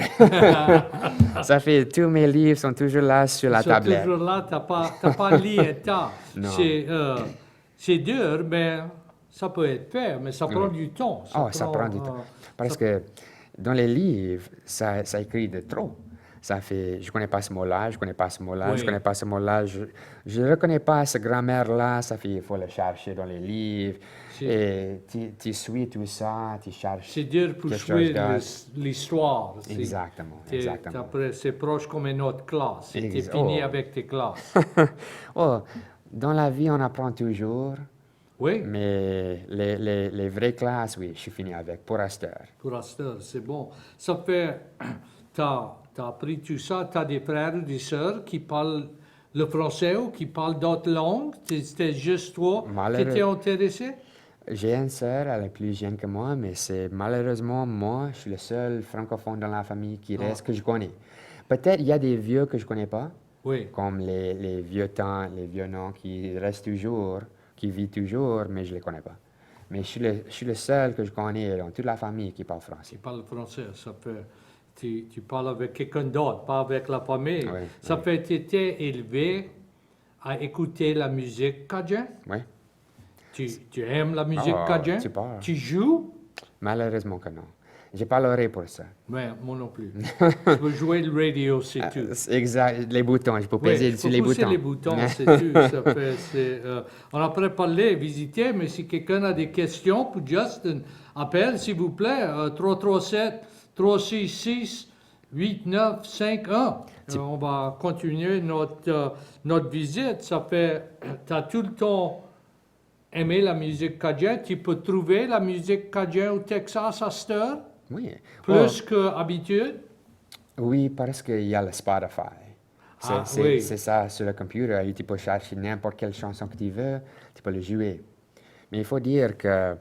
Ça fait tous mes livres sont toujours là sur la ils sont tablette. toujours là, tu n'as pas lu un temps. Non. C'est dur, mais ça peut être fait, mais ça prend du temps. Ça prend du temps. Parce que dans les livres, ça écrit de trop. Ça fait, je ne connais pas ce mot-là, je ne connais pas ce mot-là, Oui. je ne connais pas ce mot-là, je ne reconnais pas cette grammaire-là, ça fait, il faut le chercher dans les livres. Et tu suis tout ça, tu cherches. C'est dur pour quelque jouer chose d'autre. l'histoire. Exactement, C'est- exactement. Après, c'est proche comme une autre classe. Tu es Ex- fini oh. avec tes classes. Dans la vie, on apprend toujours, Oui, mais les vraies classes, oui, je suis fini avec, pour Astor. pour Astor, c'est bon. Ça fait, tu as appris tout ça, tu as des frères ou des sœurs qui parlent le français ou qui parlent d'autres langues. C'était juste toi qui Malheureux. étais intéressé? J'ai une sœur, elle est plus jeune que moi, mais c'est malheureusement moi, je suis le seul francophone dans la famille qui reste que je connais. Peut-être il y a des vieux que je connais pas, Oui. comme les vieux temps, les vieux noms qui restent toujours, qui vivent toujours, mais je les connais pas. Mais je suis le seul que je connais dans toute la famille qui parle français. Tu parles français, ça fait... Tu parles avec quelqu'un d'autre, pas avec la famille. Oui, Ça oui. fait tu étais élevé à écouter la musique cajun. Oui. Tu aimes la musique Ah, cajun? super. Tu joues? Malheureusement que non. J'ai pas l'oreille pour ça. Mais moi non plus. Je peux jouer le radio, c'est tout. Exact, les boutons, je peux Oui, peser il sur faut les pousser boutons. les boutons, c'est tout. Ça fait, on a pourrait parler, visiter, mais si quelqu'un a des questions pour Justin, appelle s'il vous plaît, 337-366-8951. On va continuer notre visite. Ça fait, tu as tout le temps aimé la musique cajun. Tu peux trouver la musique cajun au Texas à cette heure, Oui. plus qu'habitude. Oui, parce qu'il y a le Spotify. Oui. C'est ça sur le computer. Et tu peux chercher n'importe quelle chanson que tu veux, tu peux le jouer. Mais il faut dire que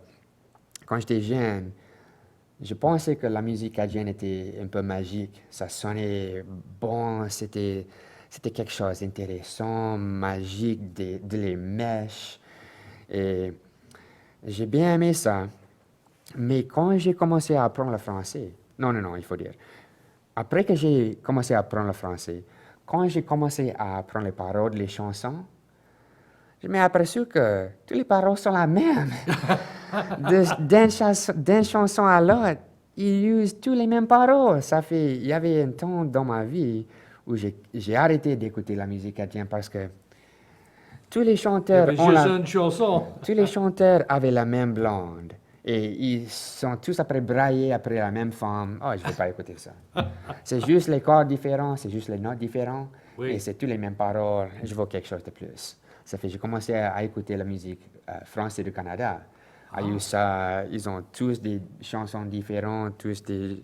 quand j'étais jeune, je pensais que la musique cajun était un peu magique. Ça sonnait bon, c'était quelque chose d'intéressant, magique, de les mèches. Et j'ai bien aimé ça. Mais quand j'ai commencé à apprendre le français, non, il faut dire. Après que j'ai commencé à apprendre le français, quand j'ai commencé à apprendre les paroles, les chansons, je m'ai aperçu que toutes les paroles sont la même. D'une chanson à l'autre, ils utilisent toutes les mêmes paroles. Il y avait un temps dans ma vie où j'ai arrêté d'écouter la musique cajun parce que tous les chanteurs une chanson. tous les chanteurs avaient la même blonde. Et ils sont tous après braillés après la même femme. Oh, je ne veux pas écouter ça. C'est juste les corps différents, c'est juste les notes différentes. Oui. Et c'est toutes les mêmes paroles. Je veux quelque chose de plus. Ça fait j'ai commencé à écouter la musique française du Canada. Ils ont tous des chansons différentes, tous des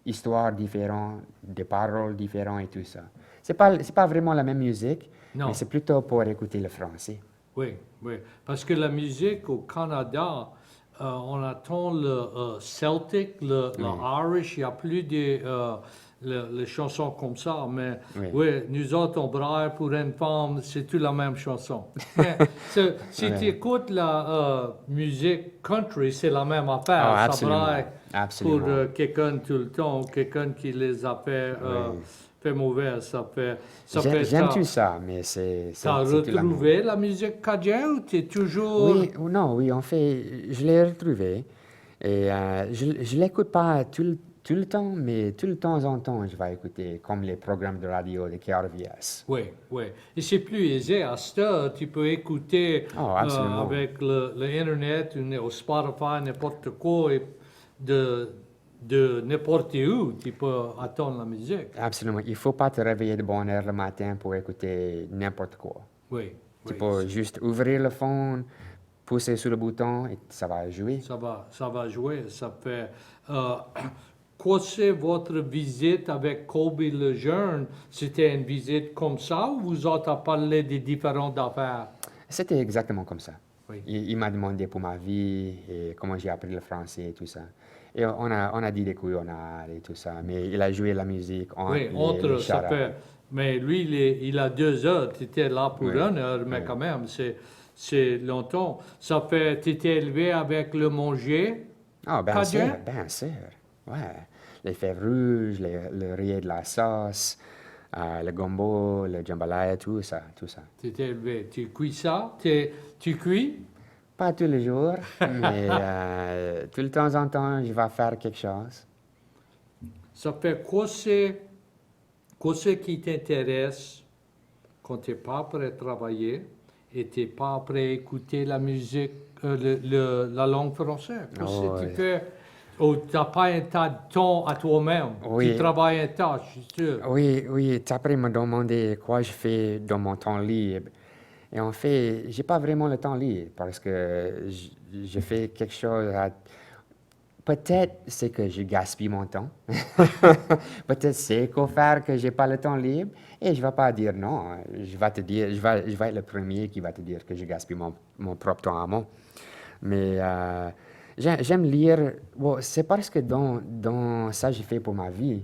histoires différentes, des paroles différentes et tout ça. C'est pas vraiment la même musique, Non. mais c'est plutôt pour écouter le français. Oui. Parce que la musique au Canada, on attend le Celtic, le Irish, il n'y a plus de les chansons comme ça, mais oui, nous autres, on braille pour une femme, c'est tout la même chanson. Mais si tu écoutes la musique country, c'est la même affaire. Oh, ça braille absolument. pour quelqu'un tout le temps, quelqu'un qui les a fait mauvais. J'aime tout ça, mais c'est... Tu as retrouvé la musique cajun ou tu es toujours... Oui, en fait, je l'ai retrouvé. Et je ne l'écoute pas tout le temps, mais tout le temps en temps, je vais écouter, comme les programmes de radio de KRVS. Oui. Et c'est plus aisé. À cette heure, tu peux écouter avec l'Internet ou Spotify, n'importe quoi, et de n'importe où, tu peux attendre la musique. Absolument. Il ne faut pas te réveiller de bonne heure le matin pour écouter n'importe quoi. Oui. Tu peux juste ouvrir le phone, pousser sur le bouton et ça va jouer. Ça va jouer. Ça fait... quoi c'est votre visite avec Kobe le jeune? C'était une visite comme ça ou vous autres avez parlé des différentes affaires? C'était exactement comme ça. Oui. Il m'a demandé pour ma vie et comment j'ai appris le français et tout ça. Et on a dit des couillonnades et tout ça, mais il a joué la musique entre les ça fait. Mais lui, il a 2 heures, tu étais là pour 1 heure, mais quand même, c'est longtemps. Ça fait, tu étais élevé avec le manger? Ah, bien sûr. Ouais. Les fèves rouges, le riz de la sauce, le gombo, le jambalaya, tout ça. Tu étais élevé. Tu cuis ça? Tu cuis? Pas tous les jours, mais tout le temps en temps, je vais faire quelque chose. Ça fait quoi c'est qui t'intéresse quand tu n'es pas prêt à travailler et tu n'es pas prêt à écouter la musique, la langue française? Tu fais, tu n'as pas un tas de temps à toi-même. Tu travailles un tas, je suis sûr. Oui. Tu après me demander quoi je fais dans mon temps libre. Et en fait, j'ai pas vraiment le temps libre parce que je fais quelque chose Peut-être c'est que je gaspille mon temps. Peut-être c'est qu'au faire que j'ai pas le temps libre. Et je vais pas dire non. Je vais être le premier qui va te dire que je gaspille mon propre temps à moi. Mais j'aime lire. C'est parce que dans ça que j'ai fait pour ma vie,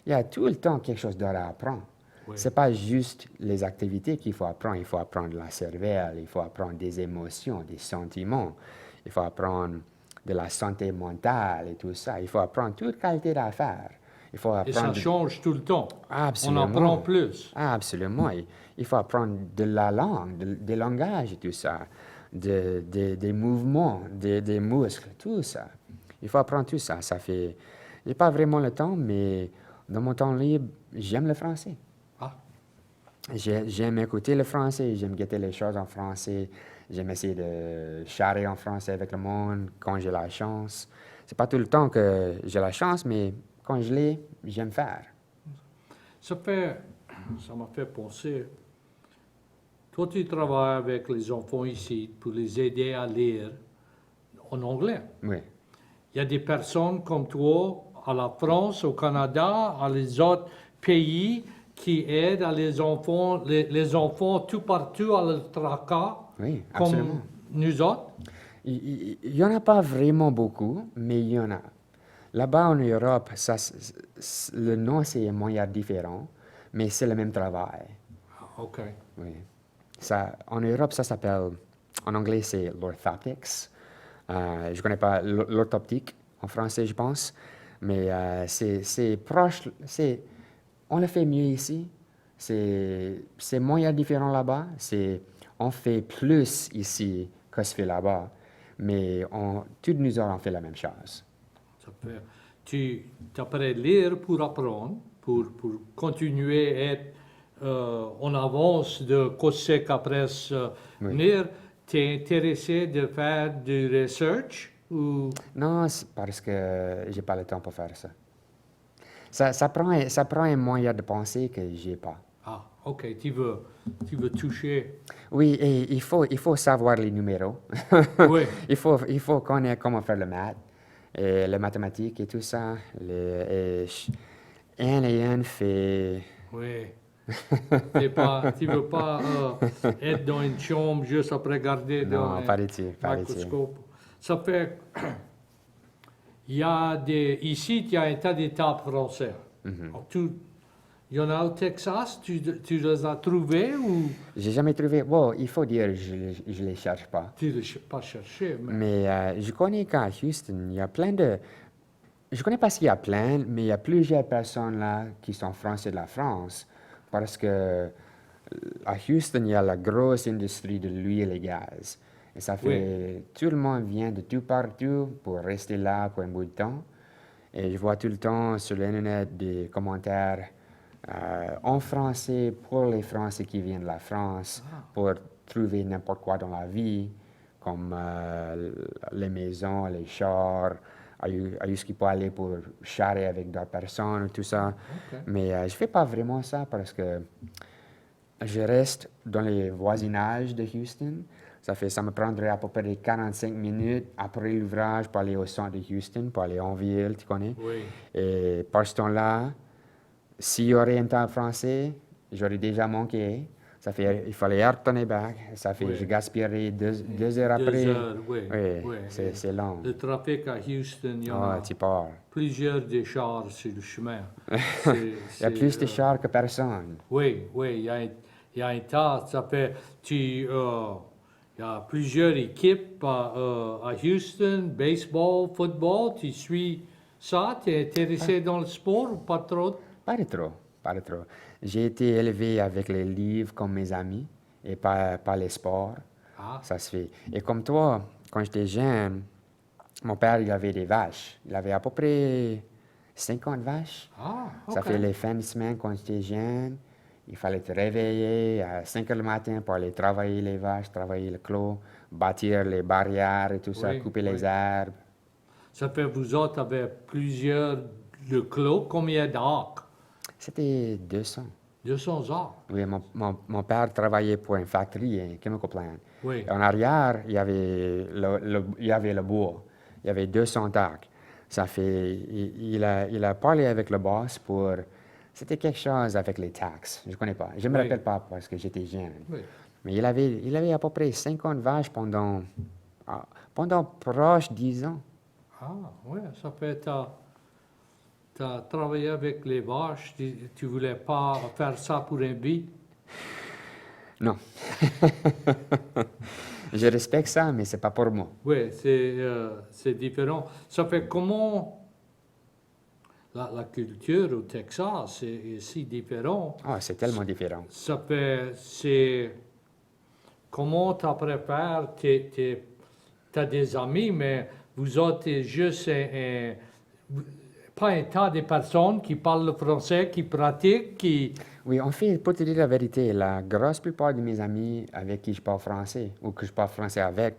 il y a tout le temps quelque chose d'autre à apprendre. C'est pas juste les activités qu'il faut apprendre. Il faut apprendre la cervelle, il faut apprendre des émotions, des sentiments. Il faut apprendre de la santé mentale et tout ça. Il faut apprendre toute qualité d'affaires. Et ça change tout le temps. Absolument. On apprend plus. Absolument. Il faut apprendre de la langue, des langages et tout ça. des mouvements, des muscles, tout ça. Il faut apprendre tout ça. Ça fait... J'ai pas vraiment le temps, mais dans mon temps libre, j'aime le français. Ah, J'aime écouter le français, j'aime guetter les choses en français, j'aime essayer de charrer en français avec le monde quand j'ai la chance. C'est pas tout le temps que j'ai la chance, mais quand je l'ai, j'aime faire. ça m'a fait penser. Toi, tu travailles avec les enfants ici pour les aider à lire en anglais. Oui, Il y a des personnes comme toi à la France, au Canada, à les autres pays qui aident à les enfants tout partout à le tracas, oui, comme absolument. nous autres. Il y en a pas vraiment beaucoup, mais il y en a. Là-bas en Europe, le nom c'est moyen différent, mais c'est le même travail. OK. Oui. Ça, en Europe, ça s'appelle, en anglais, c'est l'orthotics. Je ne connais pas l'orthoptique en français, je pense. Mais c'est proche, on le fait mieux ici. C'est moins différent là-bas. On fait plus ici que ce fait là-bas. Mais tous nous autres, on fait la même chose. Ça fait, tu apprends à lire pour apprendre, pour continuer à être en avance de ce qu'après Oui. venir. Tu es intéressé de faire du research ou Non, c'est parce que j'ai pas le temps pour faire ça. Ça prend un moyen de penser que j'ai pas. ah ok tu veux toucher Oui, et il faut savoir les numéros. oui Il faut connaître comment faire le maths, et les mathématiques et tout ça. Un et un fait... oui tu veux pas être dans une chambre juste à regarder dans Non, un pas du tout, pas du tout. microscope. Ça fait il y a ici il y a un tas d'étapes français. Il y en a au Texas, tu les as trouvés ou J'ai jamais trouvé... Bon, il faut dire, je les cherche pas. tu ne les as pas cherchés, mais Mais je connais qu'à Houston, il y a plein de... Je connais pas s'il y a plein, mais il y a plusieurs personnes là qui sont français de la France. Parce que à Houston, il y a la grosse industrie de l'huile et gaz. Et ça fait... Tout le monde vient de tout partout pour rester là pour un bout de temps. Et je vois tout le temps sur l'Internet des commentaires en français pour les Français qui viennent de la France pour trouver n'importe quoi dans la vie, comme les maisons, les chars, à ce qu'il peut aller pour charrer avec d'autres personnes, tout ça. ok. Mais je ne fais pas vraiment ça parce que je reste dans les voisinages de Houston. Ça me prendrait à peu près 45 minutes après l'ouvrage pour aller au centre de Houston, pour aller en ville, tu connais. Oui. Et par ce temps-là, s'il y aurait un temps français, j'aurais déjà manqué. Il fallait retourner back. Ça fait, Oui. je gaspillerais 2 heures après. 2 heures, oui. Oui, c'est long. Le trafic à Houston, il y en Ah, a tu pars. plusieurs des chars sur le chemin. Il y a plus de chars que personne. Oui, oui, il y a un tas. Ça fait, il y a plusieurs équipes à Houston, baseball, football. Tu suis ça? Tu es intéressé dans le sport ou pas trop? Pas de trop, pas de trop. J'ai été élevé avec les livres comme mes amis et pas les sports. Ah, Ça se fait. Et comme toi, quand j'étais jeune, mon père, il avait des vaches. Il avait à peu près 50 vaches. ah, Ça ok. fait les fins de semaine quand j'étais jeune. Il fallait te réveiller à 5 heures le matin pour aller travailler les vaches, travailler le clos, bâtir les barrières et tout ça, Oui, couper oui. les herbes. Ça fait, vous autres avez plusieurs le clos. Combien d'arcs? C'était 200. 200 arcs. Oui, mon père travaillait pour une factory, un chemical plant. Oui. En arrière, il y avait le bois. Il y avait 200 arcs. Ça fait, il a parlé avec le boss pour... C'était quelque chose avec les taxes. Je ne connais pas. Je ne me Oui. rappelle pas parce que j'étais jeune. Oui. Mais il avait à peu près 50 vaches pendant proche 10 ans. Ah, oui, ça fait, t'as travaillé avec les vaches, tu voulais pas faire ça pour un but? Non. Je respecte ça, mais c'est pas pour moi. Oui, c'est différent. Ça fait comment la culture au Texas est si différent. Ah, c'est tellement différent. Ça fait, comment tu prépares? Tu as des amis, mais vous êtes juste pas un tas de personnes qui parlent le français, qui pratiquent, qui... Oui, en fait, pour te dire la vérité, la grosse plupart de mes amis avec qui je parle français ou que je parle français avec,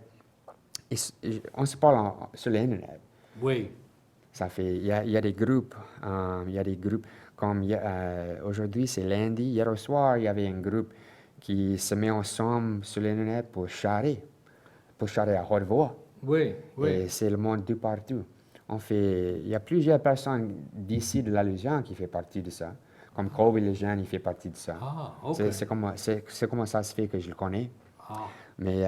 on se parle sur l'Internet. Oui, Ça fait, il y a des groupes, comme aujourd'hui c'est lundi, hier au soir, il y avait un groupe qui se met ensemble sur l'Internet pour charrer à haute voix. oui, oui. Et c'est le monde de partout. Il y a plusieurs personnes d'ici de la Louisiane qui font partie de ça. Comme Kobe Lejeune, il fait partie de ça. Ah, OK. C'est comment ça se fait que je le connais. Ah, Mais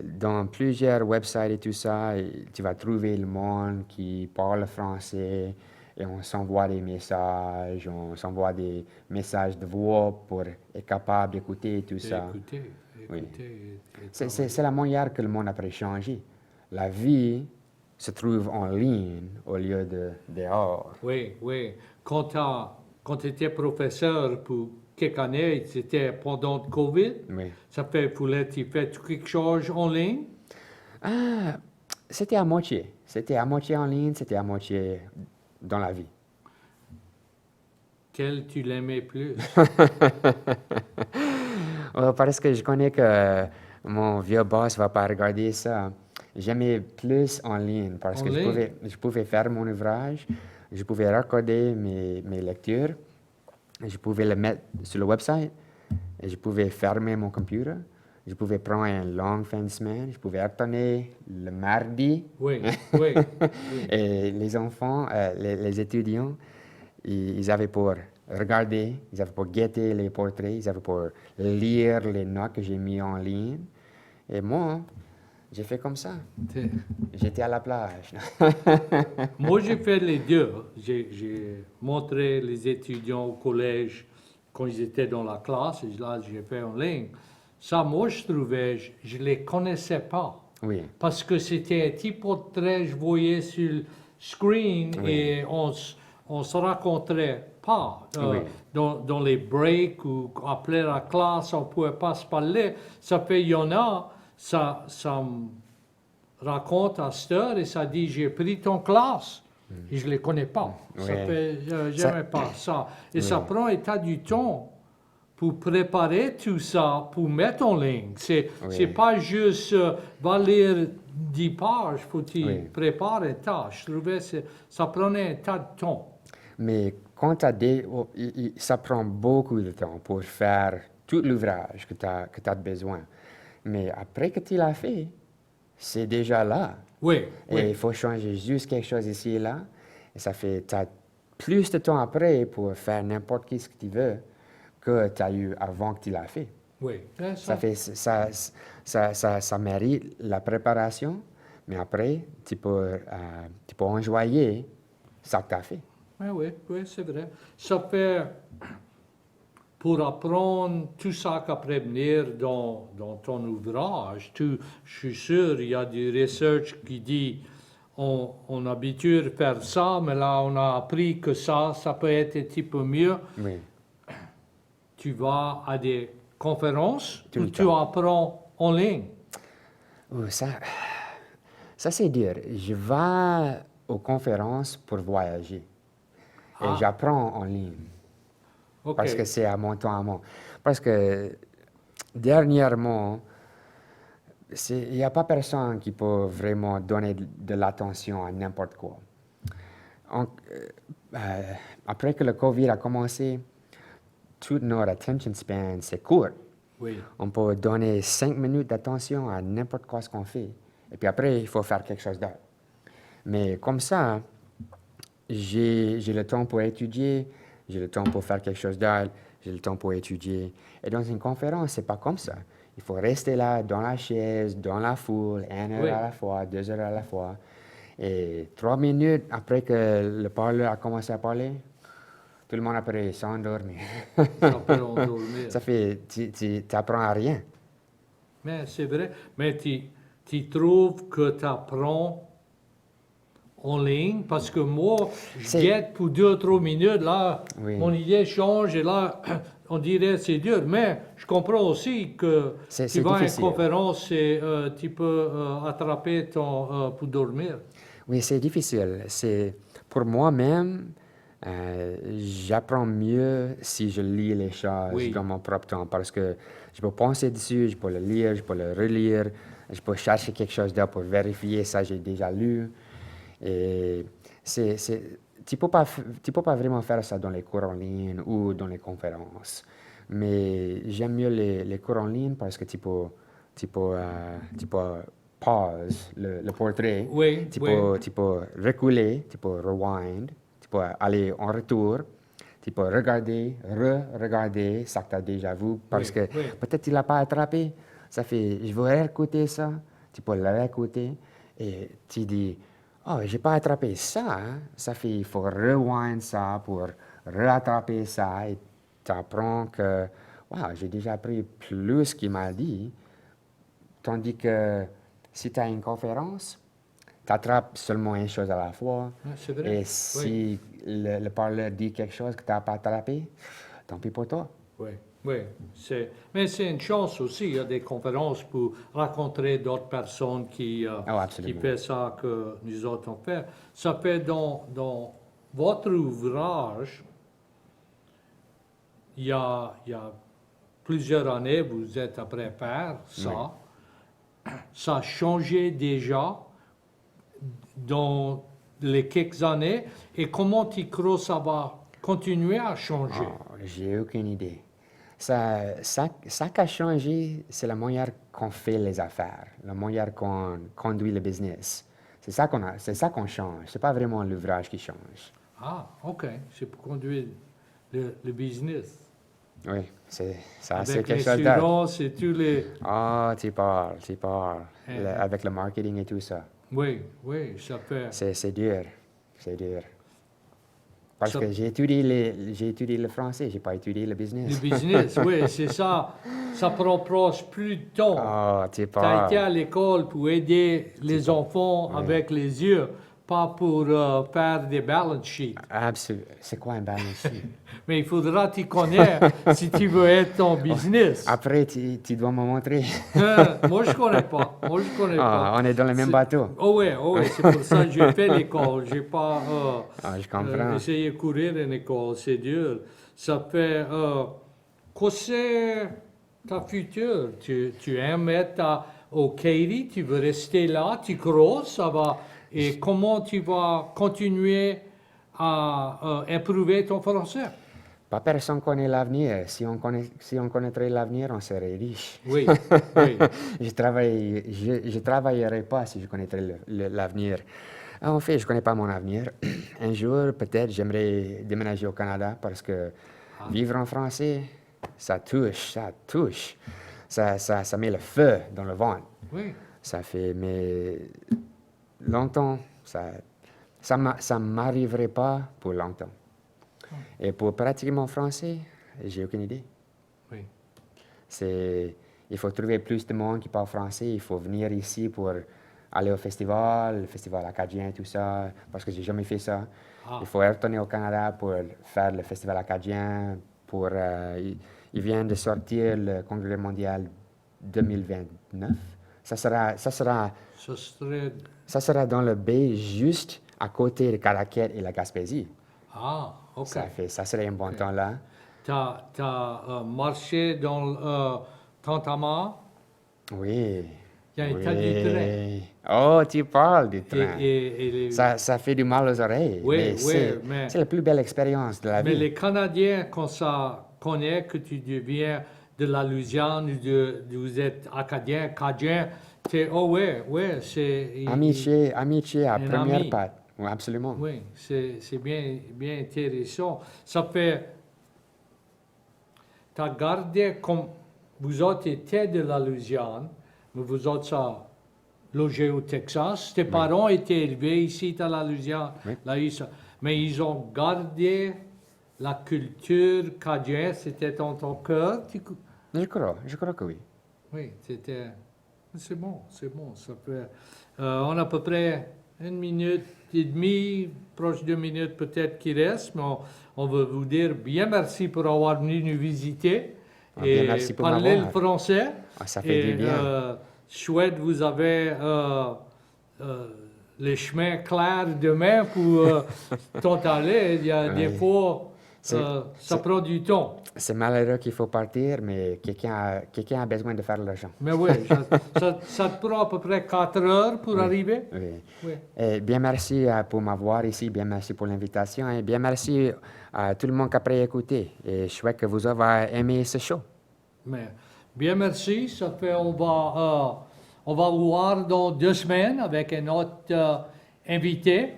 dans plusieurs websites et tout ça, tu vas trouver le monde qui parle français et on s'envoie des messages, on s'envoie des messages de voix pour être capable d'écouter et tout ça. écoutez, Oui. écoutez. C'est la manière que le monde a après changé. La vie se trouve en ligne au lieu de dehors. Oui, oui. Quand tu étais professeur pour quelques années, c'était pendant le COVID, Oui. ça fait, tu fais quelque chose en ligne? Ah, c'était à moitié. C'était à moitié en ligne, c'était à moitié dans la vie. Quel tu l'aimais plus? Parce que je connais que mon vieux boss va pas regarder ça. J'aimais plus en ligne parce En que ligne? je pouvais faire mon ouvrage, je pouvais recorder mes lectures, je pouvais le mettre sur le website, et je pouvais fermer mon computer, je pouvais prendre une longue fin de semaine, je pouvais retourner le mardi. Oui, oui, oui. Et les enfants, les étudiants, ils avaient pour regarder, ils avaient pour guetter les portraits, ils avaient pour lire les notes que j'ai mis en ligne. Et moi, j'ai fait comme ça. T'es- J'étais à la plage. Moi, j'ai fait les deux. J'ai montré les étudiants au collège quand ils étaient dans la classe, et là, j'ai fait en ligne. Ça, moi, je trouvais, je ne les connaissais pas. Oui, Parce que c'était un petit portrait, je voyais sur le screen Oui. et on se rencontrait pas. Oui. Dans les breaks ou après la classe, on ne pouvait pas se parler. Ça fait, il y en a, ça me raconte à cette heure et ça dit, j'ai pris ton classe. Et je ne les connais pas. Ça Oui. fait, j'aimais pas ça. Et ça prend un tas du temps pour préparer tout ça, pour mettre en ligne. C'est pas juste va lire 10 pages, faut tu Oui. préparer un tas. Je trouvais que ça prenait un tas de temps. mais quand ça prend beaucoup de temps pour faire tout l'ouvrage que tu as besoin. Mais après que tu l'as fait, c'est déjà là. Oui, Et oui, il faut changer juste quelque chose ici et là. Et ça fait, tu as plus de temps après pour faire n'importe ce que tu veux que tu as eu avant que tu l'as fait. oui. C'est Ça fait, ça mérite la préparation, mais après, tu peux enjoyer ça que tu as fait. Oui, oui, oui, c'est vrai. Ça fait, pour apprendre tout ça qu'à prévenir dans ton ouvrage, je suis sûr, il y a du research qui dit on a habitué de faire ça, mais là, on a appris que ça peut être un petit peu mieux. Oui, Tu vas à des conférences Tout ou le tu temps. apprends en ligne? Oh, ça c'est dur. Je vais aux conférences pour voyager. Et Ah. j'apprends en ligne. OK. Parce que c'est à mon temps à moi. Parce que dernièrement, il n'y a pas personne qui peut vraiment donner de l'attention à n'importe quoi. Après que le COVID a commencé, toute notre attention span, c'est court. Oui, On peut donner 5 minutes d'attention à n'importe quoi ce qu'on fait. Et puis après, il faut faire quelque chose d'autre. Mais comme ça, j'ai le temps pour étudier, j'ai le temps pour faire quelque chose d'autre, j'ai le temps pour étudier. Et dans une conférence, c'est pas comme ça. Il faut rester là, dans la chaise, dans la foule, 1 heure Oui. à la fois, 2 heures à la fois. Et 3 minutes après que le parleur a commencé à parler, tout le monde après s'endormir. ça peut endormir. Ça fait, tu n'apprends à rien. Mais c'est vrai. Mais tu trouves que tu apprends en ligne, parce que moi, je C'est- guette pour 2 ou 3 minutes, là, Oui. mon idée change, et là, on dirait c'est dur. Mais je comprends aussi que C'est tu vas à une difficile. conférence et tu peux attraper ton pour dormir. Oui, c'est difficile. C'est pour moi-même, j'apprends mieux si je lis les choses Oui. dans mon propre temps parce que je peux penser dessus, je peux le lire, je peux le relire, je peux chercher quelque chose d'autre pour vérifier ça j'ai déjà lu. Et tu peux pas vraiment faire ça dans les cours en ligne ou dans les conférences. Mais j'aime mieux les cours en ligne parce que tu peux pause le portrait. Oui, oui. Tu peux reculer, tu peux rewind, tu peux aller en retour, tu peux regarder, re-regarder ça que tu as déjà vu parce Oui, que oui. peut-être tu ne l'as pas attrapé. Ça fait, je veux réécouter ça, tu peux le réécouter et tu dis, oh, j'ai pas attrapé ça, hein. Ça fait, il faut rewind ça pour rattraper ça et tu apprends que, wow, j'ai déjà appris plus qu'il m'a dit. Tandis que si tu as une conférence, tu attrapes seulement une chose à la fois. Ah, c'est vrai. Et Oui. si le parleur dit quelque chose que tu n'as pas attrapé, tant pis pour toi. Oui, oui. Mais c'est une chance aussi, il y a des conférences pour rencontrer d'autres personnes qui Oh, absolument. font ça que nous autres on fait. Ça fait dans votre ouvrage, il y a plusieurs années, vous êtes après faire ça. Ça a changé déjà dans les quelques années. Et comment tu crois que ça va continuer à changer? Oh, j'ai aucune idée. Ça qui a changé, c'est la manière qu'on fait les affaires, la manière qu'on conduit le business. C'est ça qu'on change. C'est pas vraiment l'ouvrage qui change. Ah, OK. C'est pour conduire le business. Oui, c'est Avec quelque chose d'autre. l'assurance et tous les... Ah, tu parles. Eh, Avec le marketing et tout ça. Oui, oui, ça fait... C'est dur. C'est dur. Parce Ça- que j'ai étudié le français, j'ai pas étudié le Le business. business, oui, c'est ça. Ça prend proche plus de temps. Ah, tu Tu as été parles. à l'école pour aider les enfants Oui. avec les yeux, pas pour faire des balance sheets. Absolument. C'est quoi un balance sheet? Mais il faudra t'y connaître si tu veux être ton business. Après, tu dois me montrer. Moi, je connais pas. Moi, je connais Ah, pas. on est dans le même C'est- bateau. Oh ouais, c'est pour ça que j'ai fait l'école. J'ai pas Ah, je comprends. essayé de courir une école, c'est dur. Ça fait... quoi c'est ta future? Tu aimes être au Katy? Tu veux rester là? Tu crois ça va? Et comment tu vas continuer à improver ton français? Pas personne connaît l'avenir. Si on connaîtrait l'avenir, on serait riche. Oui, oui. Je travaillerais pas si je connaîtrais l'avenir. En fait, je connais pas mon avenir. Un jour, peut-être, j'aimerais déménager au Canada parce que vivre en français, ça touche. Ça met le feu dans le ventre. Oui, Ça fait, mais longtemps, ça m'arriverait pas pour longtemps. Et pour pratiquer mon français, j'ai aucune idée. oui. Il faut trouver plus de monde qui parle français. Il faut venir ici pour aller au festival, le festival acadien, tout ça, parce que j'ai jamais fait ça. Ah. Il faut retourner au Canada pour faire le festival acadien. Il vient de sortir le congrès mondial 2029. Ça Ça serait... sera dans le baie juste à côté de Caraquet et la Gaspésie. Ah, OK. Ça serait un bon temps là. Tu as marché dans Tantama Oui. Il y a un tas de trains. Oh, tu parles du train. et les, Ça fait du mal aux oreilles. Oui, mais oui, mais- c'est la plus belle expérience de la mais vie. les Canadiens, quand ça connaît que tu deviens de la Louisiane, vous êtes Acadien, Cadien, c'est, oh ouais, c'est... Amitié à un première ami. patte. Oui, absolument. Oui, c'est bien intéressant. Ça fait... Tu as gardé comme... Vous autres étiez de la Louisiane, mais vous autres ça logé au Texas. Tes parents étaient élevés ici à la Louisiane. Oui. Là, mais ils ont gardé la culture cadienne. C'était dans ton cœur. Je crois que oui. Oui, c'était... C'est bon. Ça fait... on a à peu près 1 minute et demie, proche de 2 minutes peut-être qui reste, mais on veut vous dire bien merci pour avoir venu nous visiter Bien et merci pour parler le m'avoir. français. Ça fait du bien. Chouette, vous avez les chemins clairs demain pour t'entaller. Il y a des Oui. fois, C'est- ça prend du temps. C'est malheureux qu'il faut partir, mais quelqu'un a besoin de faire l'argent. Mais oui, ça te prend à peu près 4 heures pour arriver. Oui. Oui. Et bien merci pour m'avoir ici, bien merci pour l'invitation et bien merci à tout le monde qui a préécouté. Et je souhaite que vous avez aimé ce show. Mais bien merci. Ça fait, on va vous voir dans 2 semaines avec un autre invité.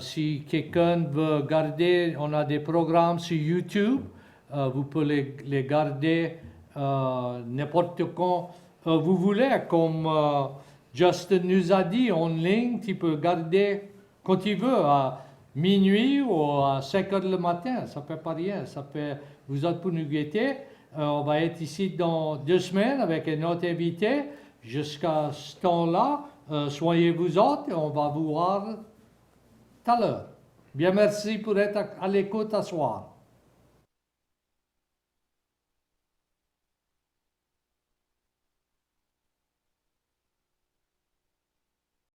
Si quelqu'un veut garder, on a des programmes sur YouTube. Vous pouvez les garder n'importe quand vous voulez. Comme Justin nous a dit en ligne, tu peux garder quand tu veux, à minuit ou à 5 heures le matin. Ça ne fait pas rien. Ça fait, vous êtes pour nous guetter. On va être ici dans 2 semaines avec un autre invité. Jusqu'à ce temps-là, soyez vous autres et on va vous voir tout à l'heure. Bien merci pour être à l'écoute ce soir.